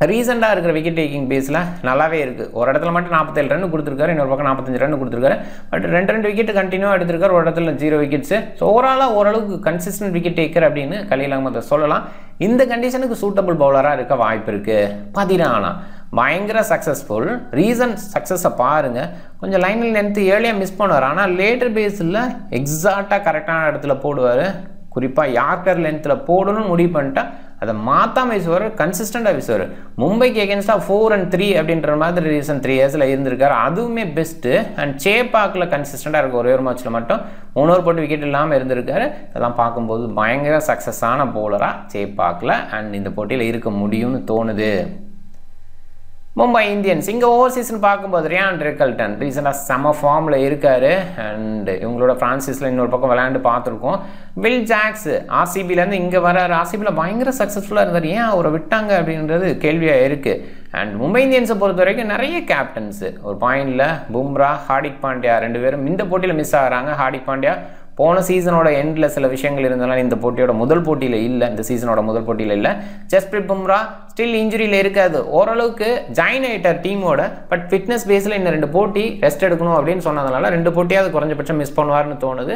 ரீசெண்டாக இருக்கிற விக்கெட் டேக்கிங் பேஸில் நல்லாவே இருக்குது. ஒரு இடத்துல மட்டும் 47 ரன் கொடுத்துருக்காரு, இன்னொரு பக்கம் 45 ரன் கொடுத்துருக்காரு. பட் 2 விக்கெட் கண்டினியூவாக எடுத்திருக்காரு, ஒரு இடத்துல 0 விக்கெட்ஸு. ஸோ ஓவராலாக ஓரளவுக்கு கன்சிஸ்டன்ட் விக்கெட் டேக்கர் அப்படின்னு கலீல் அகமதை சொல்லலாம். இந்த கண்டிஷனுக்கு சூட்டபிள் பவுலராக இருக்க வாய்ப்பு இருக்குது. பதிரானா பயங்கர சக்ஸஸ்ஃபுல். ரீசன்ட் சக்ஸஸை பாருங்கள். கொஞ்சம் லைனில் நிறுத்தி ஏர்லியாக மிஸ் பண்ணுவார், ஆனால் லேட்டர் பேஸில் எக்ஸாக்டாக கரெக்டான இடத்துல போடுவார். குறிப்பாக யார்கர் லென்த்தில் போடணும்னு முடிவு பண்ணிட்டா அதை மாற்றாம வீசுவார், கன்சிஸ்டண்டாக வீசுவார். மும்பைக்கு எகென்ஸ்டாக 4 and 3 அப்படின்ற மாதிரி ரீசன் 3 இயர்ஸில் இருந்திருக்காரு, அதுவுமே பெஸ்ட்டு. அண்ட் சேப்பாக்கில் கன்சிஸ்டண்டாக இருக்க ஒரே ஒரு மேட்ச்சில் மட்டும் 3 ஓவர் போட்டு விக்கெட் இல்லாமல் இருந்திருக்காரு. இதெல்லாம் பார்க்கும்போது பயங்கர சக்ஸஸான பவுலராக சேப்பாக்கில் அண்ட் இந்த போட்டியில் இருக்க முடியும்னு தோணுது. மும்பை இந்தியன்ஸ் இங்கே ஓவர்சீஸ்னு பார்க்கும்போது ரியான் ரிக்கல்டன் ரீசெண்டாக செம ஃபார்மில் இருக்கார். அண்ட் இவங்களோட ஃப்ரான்சிஸில் இன்னொரு பக்கம் விளையாண்டு பார்த்துருக்கோம். வில் ஜாக்ஸ் ஆர்சிபிலேருந்து இங்கே வராரு. ஆர்சிபியில் பயங்கர சக்ஸஸ்ஃபுல்லாக இருந்தார். ஏன் அவரை விட்டாங்க அப்படின்றது கேள்வியாக இருக்குது. அண்ட் மும்பை இந்தியன்ஸை பொறுத்த வரைக்கும் நிறைய கேப்டன்ஸு ஒரு பாயிண்டில் பும்ரா, ஹார்திக் பாண்டியா 2 பேரும் இந்த போட்டியில் மிஸ் ஆகிறாங்க. ஹார்திக் பாண்டியா போன சீசனோட எண்டில் சில விஷயங்கள் இருந்தாலும் இந்த போட்டியோட முதல் போட்டியில் இல்லை, இந்த சீசனோட முதல் போட்டியில் இல்லை. ஜஸ்பிரீத் பும்ரா ஸ்டில் இன்ஜுரியில் இருக்காது, ஓரளவுக்கு ஜாயின் ஆகிட்டார் டீமோட. பட் ஃபிட்னஸ் பேஸில் இன்னும் 2 போட்டி ரெஸ்ட் எடுக்கணும் அப்படின்னு சொன்னதுனால 2 போட்டியாவது குறைஞ்சபட்சம் மிஸ் பண்ணுவார்னு தோணுது.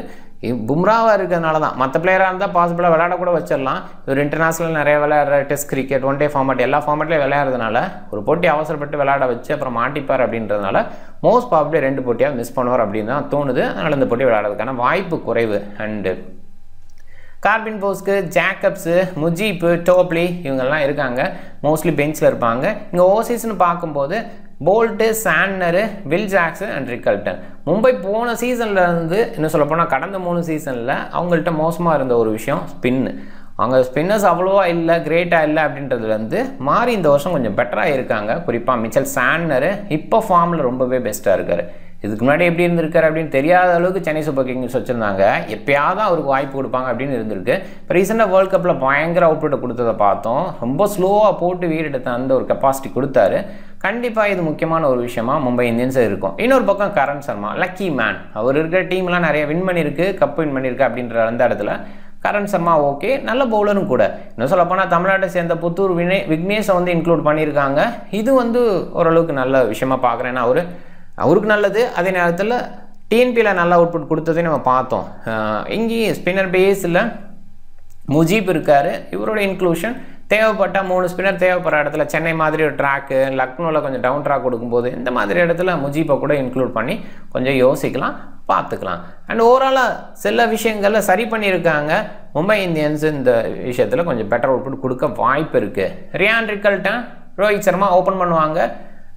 பும்ராவாக இருக்கிறதுனால தான். மற்ற பிளேயராக இருந்தால் பாசிபிளாக விளையாட கூட வச்சிடலாம். ஒரு இன்டர்நேஷனல் நிறைய விளையாடுற test cricket, one day format எல்லா ஃபார்மேட்லேயும் விளையாடுறதுனால ஒரு போட்டி அவசரப்பட்டு விளையாட வச்சு அப்புறம் மாட்டிப்பார் அப்படின்றதுனால மோஸ்ட் ப்ராபப்லி 2 போட்டியாக மிஸ் பண்ணுவார் அப்படின்னு தான் தோணுது. அதனால் இந்த போட்டி விளையாடுறதுக்கான வாய்ப்பு குறைவு. அண்டு கார்பின் போஸ்க்கு, ஜேக்கப்ஸு, முஜீப்பு, டோப்லி இவங்கெல்லாம் இருக்காங்க. மோஸ்ட்லி பெஞ்சில் இருப்பாங்க. இங்கே ஓவர்சீஸ்னு பார்க்கும்போது Boult, Santner, Will Jacks and Rickelton. Mumbai போன சீசனில் இருந்து இன்னும் சொல்லப்போனால் கடந்த 3 சீசனில் அவங்கள்ட்ட மோசமாக இருந்த ஒரு விஷயம் ஸ்பின்னு. அவங்க ஸ்பின்னர்ஸ் அவ்வளோவா இல்லை, கிரேட்டாக இல்லை அப்படின்றதுலேருந்து மாறி இந்த வருஷம் கொஞ்சம் பெட்டராக இருக்காங்க. குறிப்பாக மிச்சல் சான்னரு இப்போ ஃபார்மில் ரொம்பவே பெஸ்ட்டாக இருக்கார். இதுக்கு முன்னாடி எப்படி இருந்திருக்காரு அப்படின்னு தெரியாத அளவுக்கு சென்னை சூப்பர் கிங்ஸ் வச்சுருந்தாங்க. எப்பயாவது அவருக்கு வாய்ப்பு கொடுப்பாங்க அப்படின்னு இருந்திருக்கு. இப்போ ரீசெண்டாக வேர்ல்டு கப்பில் பயங்கர அவுட்புட்டை கொடுத்ததை பார்த்தோம். ரொம்ப ஸ்லோவாக போட்டு வீரெடுத்த அந்த ஒரு கெப்பாசிட்டி கொடுத்தாரு. கண்டிப்பாக இது முக்கியமான ஒரு விஷயமா மும்பை இந்தியன்ஸ் இருக்கும். இன்னொரு பக்கம் கரண் சர்மா, லக்கி மேன். அவர் இருக்கிற டீம்லாம் நிறைய வின் பண்ணியிருக்கு, கப் வின் பண்ணியிருக்கு அப்படின்ற அந்த இடத்துல கரண் சர்மா ஓகே, நல்ல பவுலரும் கூட. இன்னும் சொல்லப்போனால் தமிழ்நாட்டை சேர்ந்த புத்தூர் விக்னேஷை வந்து இன்க்ளூட் பண்ணியிருக்காங்க. இது வந்து ஓரளவுக்கு நல்ல விஷயமா பார்க்குறேன். ஏன்னா அவருக்கு நல்லது. அதே நேரத்தில் டிஎன்பியில் நல்ல அவுட்புட் கொடுத்ததே நம்ம பார்த்தோம். இங்கேயும் ஸ்பின்னர் பேஸில் முஜீப் இருக்கார். இவரோட இன்க்ளூஷன் தேவைப்பட்டால் 3 ஸ்பின்னர் தேவைப்படுற இடத்துல சென்னை மாதிரி ஒரு ட்ராக்கு, லக்னோவில் கொஞ்சம் டவுன் ட்ராக் கொடுக்கும்போது இந்த மாதிரி இடத்துல முஜீப்பை கூட இன்க்ளூட் பண்ணி கொஞ்சம் யோசிக்கலாம், பார்த்துக்கலாம். அண்ட் ஓவராலாக சில விஷயங்களில் சரி பண்ணியிருக்காங்க. மும்பை இந்தியன்ஸ் இந்த விஷயத்தில் கொஞ்சம் பெட்டர் அவுட்புட் கொடுக்க வாய்ப்பு இருக்குது. Ryan Rickelton, Rohit Sharma open பண்ணுவாங்க.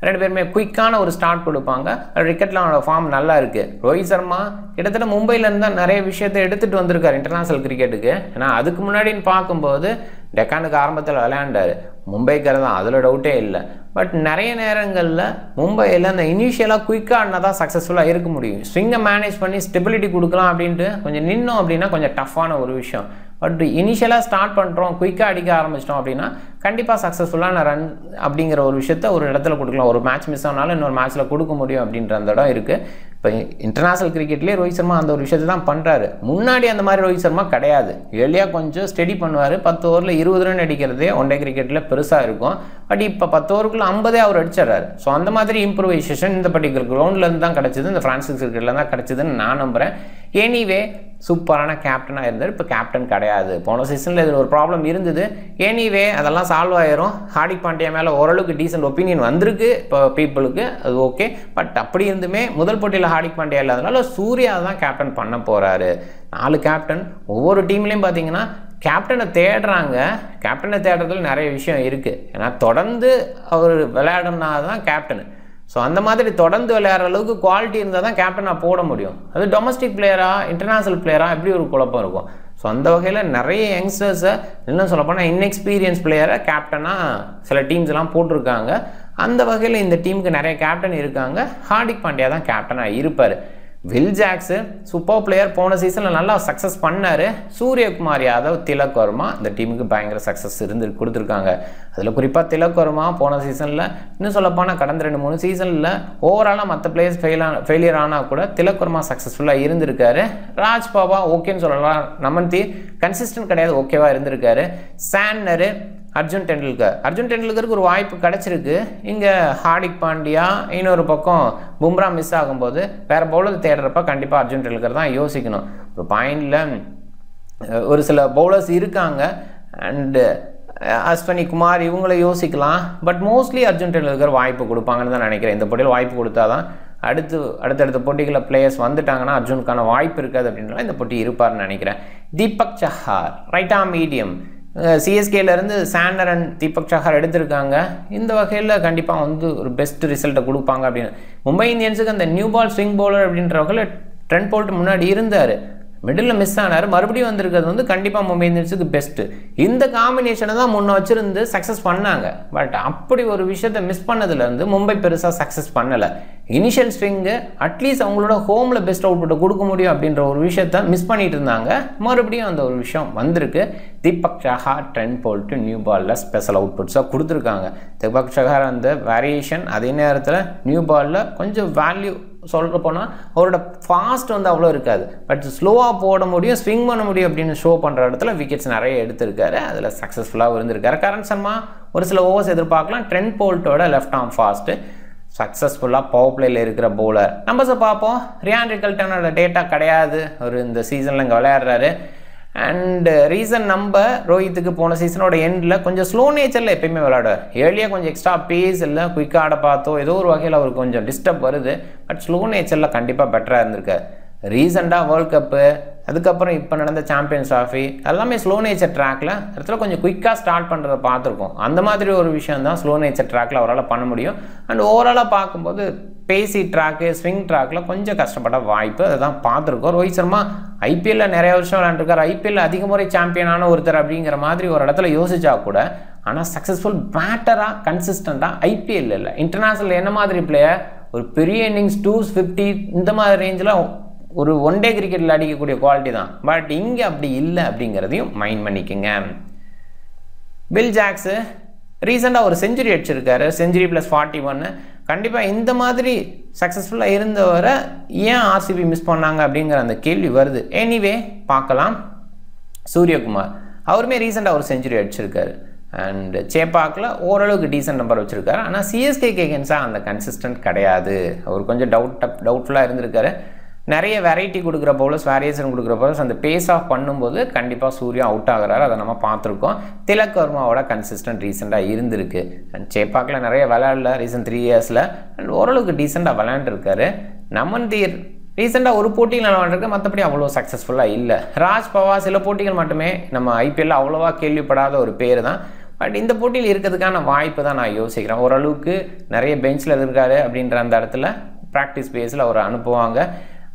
2 பேருமே குயிக்கான ஒரு ஸ்டார்ட் கொடுப்பாங்க. ரிக்கெட்டில் அவனோட ஃபார்ம் நல்லா இருக்குது. ரோஹித் சர்மா கிட்டத்தட்ட மும்பையிலேருந்து தான் நிறைய விஷயத்தை எடுத்துகிட்டு வந்திருக்காரு இன்டர்நேஷனல் கிரிக்கெட்டுக்கு. ஏன்னா அதுக்கு முன்னாடின்னு பார்க்கும்போது டெக்கானுக்கு ஆரம்பத்தில் விளையாண்டார். மும்பைக்கார தான், அதில் டவுட்டே இல்லை. பட் நிறைய நேரங்களில் மும்பையில் அந்த இனிஷியலாக குயிக்காக ஆடினா தான் சக்ஸஸ்ஃபுல்லாக இருக்க முடியும். ஸ்விங்கை மேனேஜ் பண்ணி ஸ்டெபிலிட்டி கொடுக்கலாம் அப்படின்ட்டு கொஞ்சம் நின்னோம் அப்படின்னா கொஞ்சம் டஃப்பான ஒரு விஷயம். பட் இனிஷியலாக ஸ்டார்ட் பண்ணுறோம், குயிக்காக அடிக்க ஆரம்பிச்சிட்டோம் அப்படின்னா கண்டிப்பாக சக்ஸஸ்ஃபுல்லான ரன் அப்படிங்கிற ஒரு விஷயத்த ஒரு இடத்துல கொடுக்கலாம். ஒரு மேட்ச் மிஸ் ஆனாலும் இன்னொரு மேட்ச்சில் கொடுக்க முடியும் அப்படின்ற அந்த இடம் இருக்குது. இப்போ இன்டர்நேஷனல் கிரிக்கெட்லேயே ரோஹித் சர்மா அந்த ஒரு விஷயத்தை தான் பண்ணுறாரு. முன்னாடி அந்த மாதிரி ரோஹித் சர்மா கிடையாது. ஏர்லியாக கொஞ்சம் ஸ்டெடி பண்ணுவார். 10 ஓவரில் 20 ரன் அடிக்கிறதே ஒன் டே கிரிக்கெட்டில் பெருசாக இருக்கும். பட் இப்போ 10 ஓவருக்குள்ள 50 அவர் அடிச்சிடறாரு. ஸோ அந்த மாதிரி இம்ப்ரூவைசேஷன் இந்த பர்டிகுலர் கிரவுண்ட்லேருந்து தான் கிடச்சிது, இந்த ஃப்ரான்சிஸ் கிரிக்கெட்டில் தான் கிடச்சிதுன்னு நான் நம்புகிறேன். எனிவே சூப்பரான கேப்டனாக இருந்தார். இப்போ கேப்டன் கிடையாது. போன சீசனில் இதில் ஒரு ப்ராப்ளம் இருந்தது. எனிவே அதெல்லாம் சால்வ் ஆயிரும். ஹார்திக் பாண்டியா மேலே ஓரளவுக்கு டீசென்ட் ஒப்பீனியன் வந்திருக்கு இப்போ பீப்புளுக்கு, அது ஓகே. பட் அப்படி இருந்துமே முதல் போட்டியில் ஹார்திக் பாண்டியா இல்லாதனால சூர்யா தான் கேப்டன் பண்ண போகிறாரு. 4 கேப்டன் ஒவ்வொரு டீம்லேயும் பார்த்தீங்கன்னா கேப்டனை தேடுறாங்க. கேப்டனை தேடுறதுல நிறைய விஷயம் இருக்குது. ஏன்னா தொடர்ந்து அவர் விளையாடுனா தான் கேப்டனு. ஸோ அந்த மாதிரி தொடர்ந்து விளையாடுற அளவுக்கு குவாலிட்டி இருந்தால் தான் கேப்டனாக போட முடியும். அது டொமஸ்டிக் பிளேயராக இன்டர்நேஷ்னல் பிளேயராக எப்படி ஒரு குழப்பம் இருக்கும். ஸோ அந்த வகையில் நிறைய யங்ஸ்டர்ஸை இன்னும் சொல்லப்போனால் இன்எக்ஸ்பீரியன்ஸ் பிளேயரை கேப்டனாக சில டீம்ஸ் எல்லாம் போட்டிருக்காங்க. அந்த வகையில் இந்த டீமுக்கு நிறைய கேப்டன் இருக்காங்க. ஹார்திக் பாண்டியா தான் கேப்டனாக இருப்பார். வில் ஜாக்ஸு சூப்பர் பிளேயர், போன சீசனில் நல்லா சக்ஸஸ் பண்ணார். சூரியகுமார் யாதவ், திலக் வர்மா இந்த டீமுக்கு பயங்கர சக்ஸஸ் கொடுத்துருக்காங்க. அதில் குறிப்பாக திலக் வர்மா போன சீசனில் இன்னும் சொல்லப்போனால் கடந்த 2-3 சீசனில் ஓவராலாக மற்ற பிளேயர்ஸ் ஃபெயிலியர் ஆனால் கூட திலக் வர்மா சக்ஸஸ்ஃபுல்லாக இருந்திருக்காரு. ராஜ் பாபா ஓகேன்னு சொல்லலாம். நமன்தீர் கன்சிஸ்டன்ட் கிடையாது, ஓகேவாக இருந்திருக்காரு. சான்னரு, அர்ஜுன் டெண்டுல்கருக்கு ஒரு வாய்ப்பு கிடச்சிருக்கு. இங்கே ஹார்திக் பாண்டியா, இன்னொரு பக்கம் பும்ரா மிஸ் ஆகும்போது வேறு பவுலர் தேடுறப்ப கண்டிப்பாக அர்ஜுன் டெண்டுல்கர் தான் யோசிக்கணும். ஒரு பாயிண்டில் ஒரு சில பவுலர்ஸ் இருக்காங்க. அண்டு அஸ்வினி குமார் இவங்கள யோசிக்கலாம். பட் மோஸ்ட்லி அர்ஜுன் டெண்டுல்கர் வாய்ப்பு கொடுப்பாங்கன்னு தான் நினைக்கிறேன். இந்த போட்டியில் வாய்ப்பு கொடுத்தா தான் அடுத்தடுத்த போட்டிகளில் பிளேயர்ஸ் வந்துட்டாங்கன்னா அர்ஜுனுக்கான வாய்ப்பு இருக்காது அப்படின்றலாம் இந்த போட்டி இருப்பார்னு நினைக்கிறேன். Deepak Chahar right arm medium, சிஎஸ்கேலேருந்து சாண்டர் அண்ட் தீபக் சஹார் எடுத்திருக்காங்க. இந்த வகையில் கண்டிப்பாக வந்து ஒரு பெஸ்ட் ரிசல்ட்டை கொடுப்பாங்க அப்படின்னு. மும்பை இந்தியன்ஸுக்கு அந்த நியூ பால் ஸ்விங் பவுலர் அப்படின்ற வகையில் ட்ரெண்ட் போல்ட் முன்னாடி இருந்தார். மிடில் மிஸ் ஆனார், மறுபடியும் வந்திருக்கிறது வந்து கண்டிப்பாக மும்பை இந்தியன்ஸுக்கு பெஸ்ட்டு. இந்த காம்பினேஷனை தான் முன்ன வச்சிருந்து சக்ஸஸ் பண்ணாங்க. பட் அப்படி ஒரு விஷயத்தை மிஸ் பண்ணதுலேருந்து மும்பை பெருசாக சக்ஸஸ் பண்ணலை. இனிஷியல் ஸ்விங்கு அட்லீஸ்ட் அவங்களோட ஹோமில் பெஸ்ட் அவுட்புட்டை கொடுக்க முடியும் அப்படின்ற ஒரு விஷயத்த மிஸ் பண்ணிட்டு இருந்தாங்க. மறுபடியும் அந்த ஒரு விஷயம் வந்திருக்கு. Deepak Chahar, Trent Boult new பாலில் ஸ்பெஷல் அவுட்புட்ஸாக கொடுத்துருக்காங்க. தீபக் சஹார் அந்த வேரியேஷன், அதே நேரத்தில் நியூ பாலில் கொஞ்சம் வேல்யூ சொல்ல போனால் அவரோட ஃபாஸ்ட் வந்து அவ்வளோ இருக்காது, பட் ஸ்லோவாக போட முடியும், ஸ்விங் பண்ண முடியும் அப்படின்னு ஷோ பண்ணுற இடத்துல விக்கெட்ஸ் நிறைய எடுத்திருக்காரு. அதில் சக்ஸஸ்ஃபுல்லாக இருந்திருக்காரு. கரண் சர்மா ஒரு சில ஓவர்ஸ் எதிர்பார்க்கலாம். ட்ரெண்ட் போல்ட்டோட லெஃப்ட் ஆர்ம் ஃபாஸ்ட்டு சக்ஸஸ்ஃபுல்லாக பவர் பிளேயில் இருக்கிற பவுலர். நம்பர்ஸை பார்ப்போம். ரியான் ரிக்கல்டனோட டேட்டா கிடையாது, ஒரு இந்த சீசனில் இங்கே விளையாடுறாரு. அண்ட் ரீசன் நம்பர் ரோஹித்துக்கு போன சீசனோட எண்டில் கொஞ்சம் ஸ்லோ நேச்சரில் எப்பயுமே விளையாடுவார். ஏர்லியாக கொஞ்சம் எக்ஸ்ட்ரா பேஸ் இல்லை, குயிக்காக ஆட பார்த்தோ ஏதோ ஒரு வகையில் அவருக்கு கொஞ்சம் டிஸ்டர்ப் வருது. பட் ஸ்லோ நேச்சரில் கண்டிப்பாக பெட்டராக இருந்திருக்காரு. ரீசெண்டாக வேர்ல்ட் கப்பு, அதுக்கப்புறம் இப்போ நடந்த சாம்பியன்ஸ் ட்ராஃபி எல்லாமே ஸ்லோ நேச்சர் ட்ராக்கில் இடத்துல கொஞ்சம் குயிக்காக ஸ்டார்ட் பண்ணுறதை பார்த்துருக்கோம். அந்த மாதிரி ஒரு விஷயம் தான் ஸ்லோ நேச்சர் ட்ராக்கில் அவரால் பண்ண முடியும். அண்ட் ஓவராலாக பார்க்கும்போது பேசி ட்ராக்கு, ஸ்விங் ட்ராக்கில் கொஞ்சம் கஷ்டப்பட வாய்ப்பு, அதை தான் பார்த்துருக்கோம். ரோஹித் சர்மா ஐபிஎல்லில் நிறைய வருஷம் விளையாண்டுருக்கார். ஐபிஎல்லில் அதிக முறை சாம்பியனான ஒருத்தர் அப்படிங்கிற மாதிரி ஒரு இடத்துல யோசிச்சா கூட, ஆனால் சக்ஸஸ்ஃபுல் பேட்டராக கன்சிஸ்டண்ட்டாக ஐபிஎல் இல்லை. இன்டர்நேஷ்னல் என்ன மாதிரி பிளேயர் ஒரு பெரிய இன்னிங்ஸ் 250 இந்த மாதிரி ரேஞ்சில் ஒரு ஒன் டே கிரிக்கெட்டில் அடிக்கக்கூடிய குவாலிட்டி தான். பட் இங்கே அப்படி இல்லை அப்படிங்கிறதையும் மைண்ட் பண்ணிக்கோங்க. பில் ஜாக்ஸு ரீசெண்டாக ஒரு செஞ்சுரி அடிச்சிருக்காரு, செஞ்சுரி +41. கண்டிப்பாக இந்த மாதிரி சக்ஸஸ்ஃபுல்லாக இருந்தவரை ஏன் ஆர்சிபி மிஸ் பண்ணாங்க அப்படிங்கிற அந்த கேள்வி வருது. எனிவே பார்க்கலாம். சூரியகுமார் அவருமே ரீசெண்டாக ஒரு செஞ்சுரி அடிச்சிருக்காரு. அண்ட் சேப்பாக்கில் ஓரளவுக்கு டீசென்ட் நம்பர் வச்சுருக்காரு. ஆனால் சிஎஸ்கேக்கு எகென்ஸ்டாக அந்த கன்சிஸ்டன்ட் கிடையாது. அவர் கொஞ்சம் டவுட்ஃபுல்லாக இருந்திருக்காரு. நிறைய வெரைட்டி கொடுக்குற பவுலர்ஸ், வேரியேஷன் கொடுக்குற பவுலர்ஸ் அந்த பேஸ் ஆஃப் பண்ணும்போது கண்டிப்பாக சூர்யா அவுட் ஆகிறாரு. அதை நம்ம பார்த்துருக்கோம். திலக் வர்மாவோட கன்சிஸ்டன்ட் ரீசெண்டாக இருந்திருக்கு. அண்ட் சேப்பாக்கில் நிறைய விளையாடல ரீசெண்ட் 3 இயர்ஸில். அண்ட் ஓரளவுக்கு டீசெண்டாக விளையாண்டுருக்காரு. நமன்தீர் ரீசெண்டாக ஒரு போட்டியில் விளையாண்டுருக்கு, மற்றபடி அவ்வளோ சக்ஸஸ்ஃபுல்லாக இல்லை. ராஜ் பவார் சில போட்டிகள் மட்டுமே, நம்ம ஐபிஎல்ல அவ்வளோவா கேள்விப்படாத ஒரு பேர் தான். பட் இந்த போட்டியில் இருக்கிறதுக்கான வாய்ப்பு தான் நான் யோசிக்கிறேன். ஓரளவுக்கு நிறைய பெஞ்சில் இருக்காரு அப்படின்ற அந்த இடத்துல ப்ராக்டிஸ் பேஸில் அவர் அனுப்புவாங்க.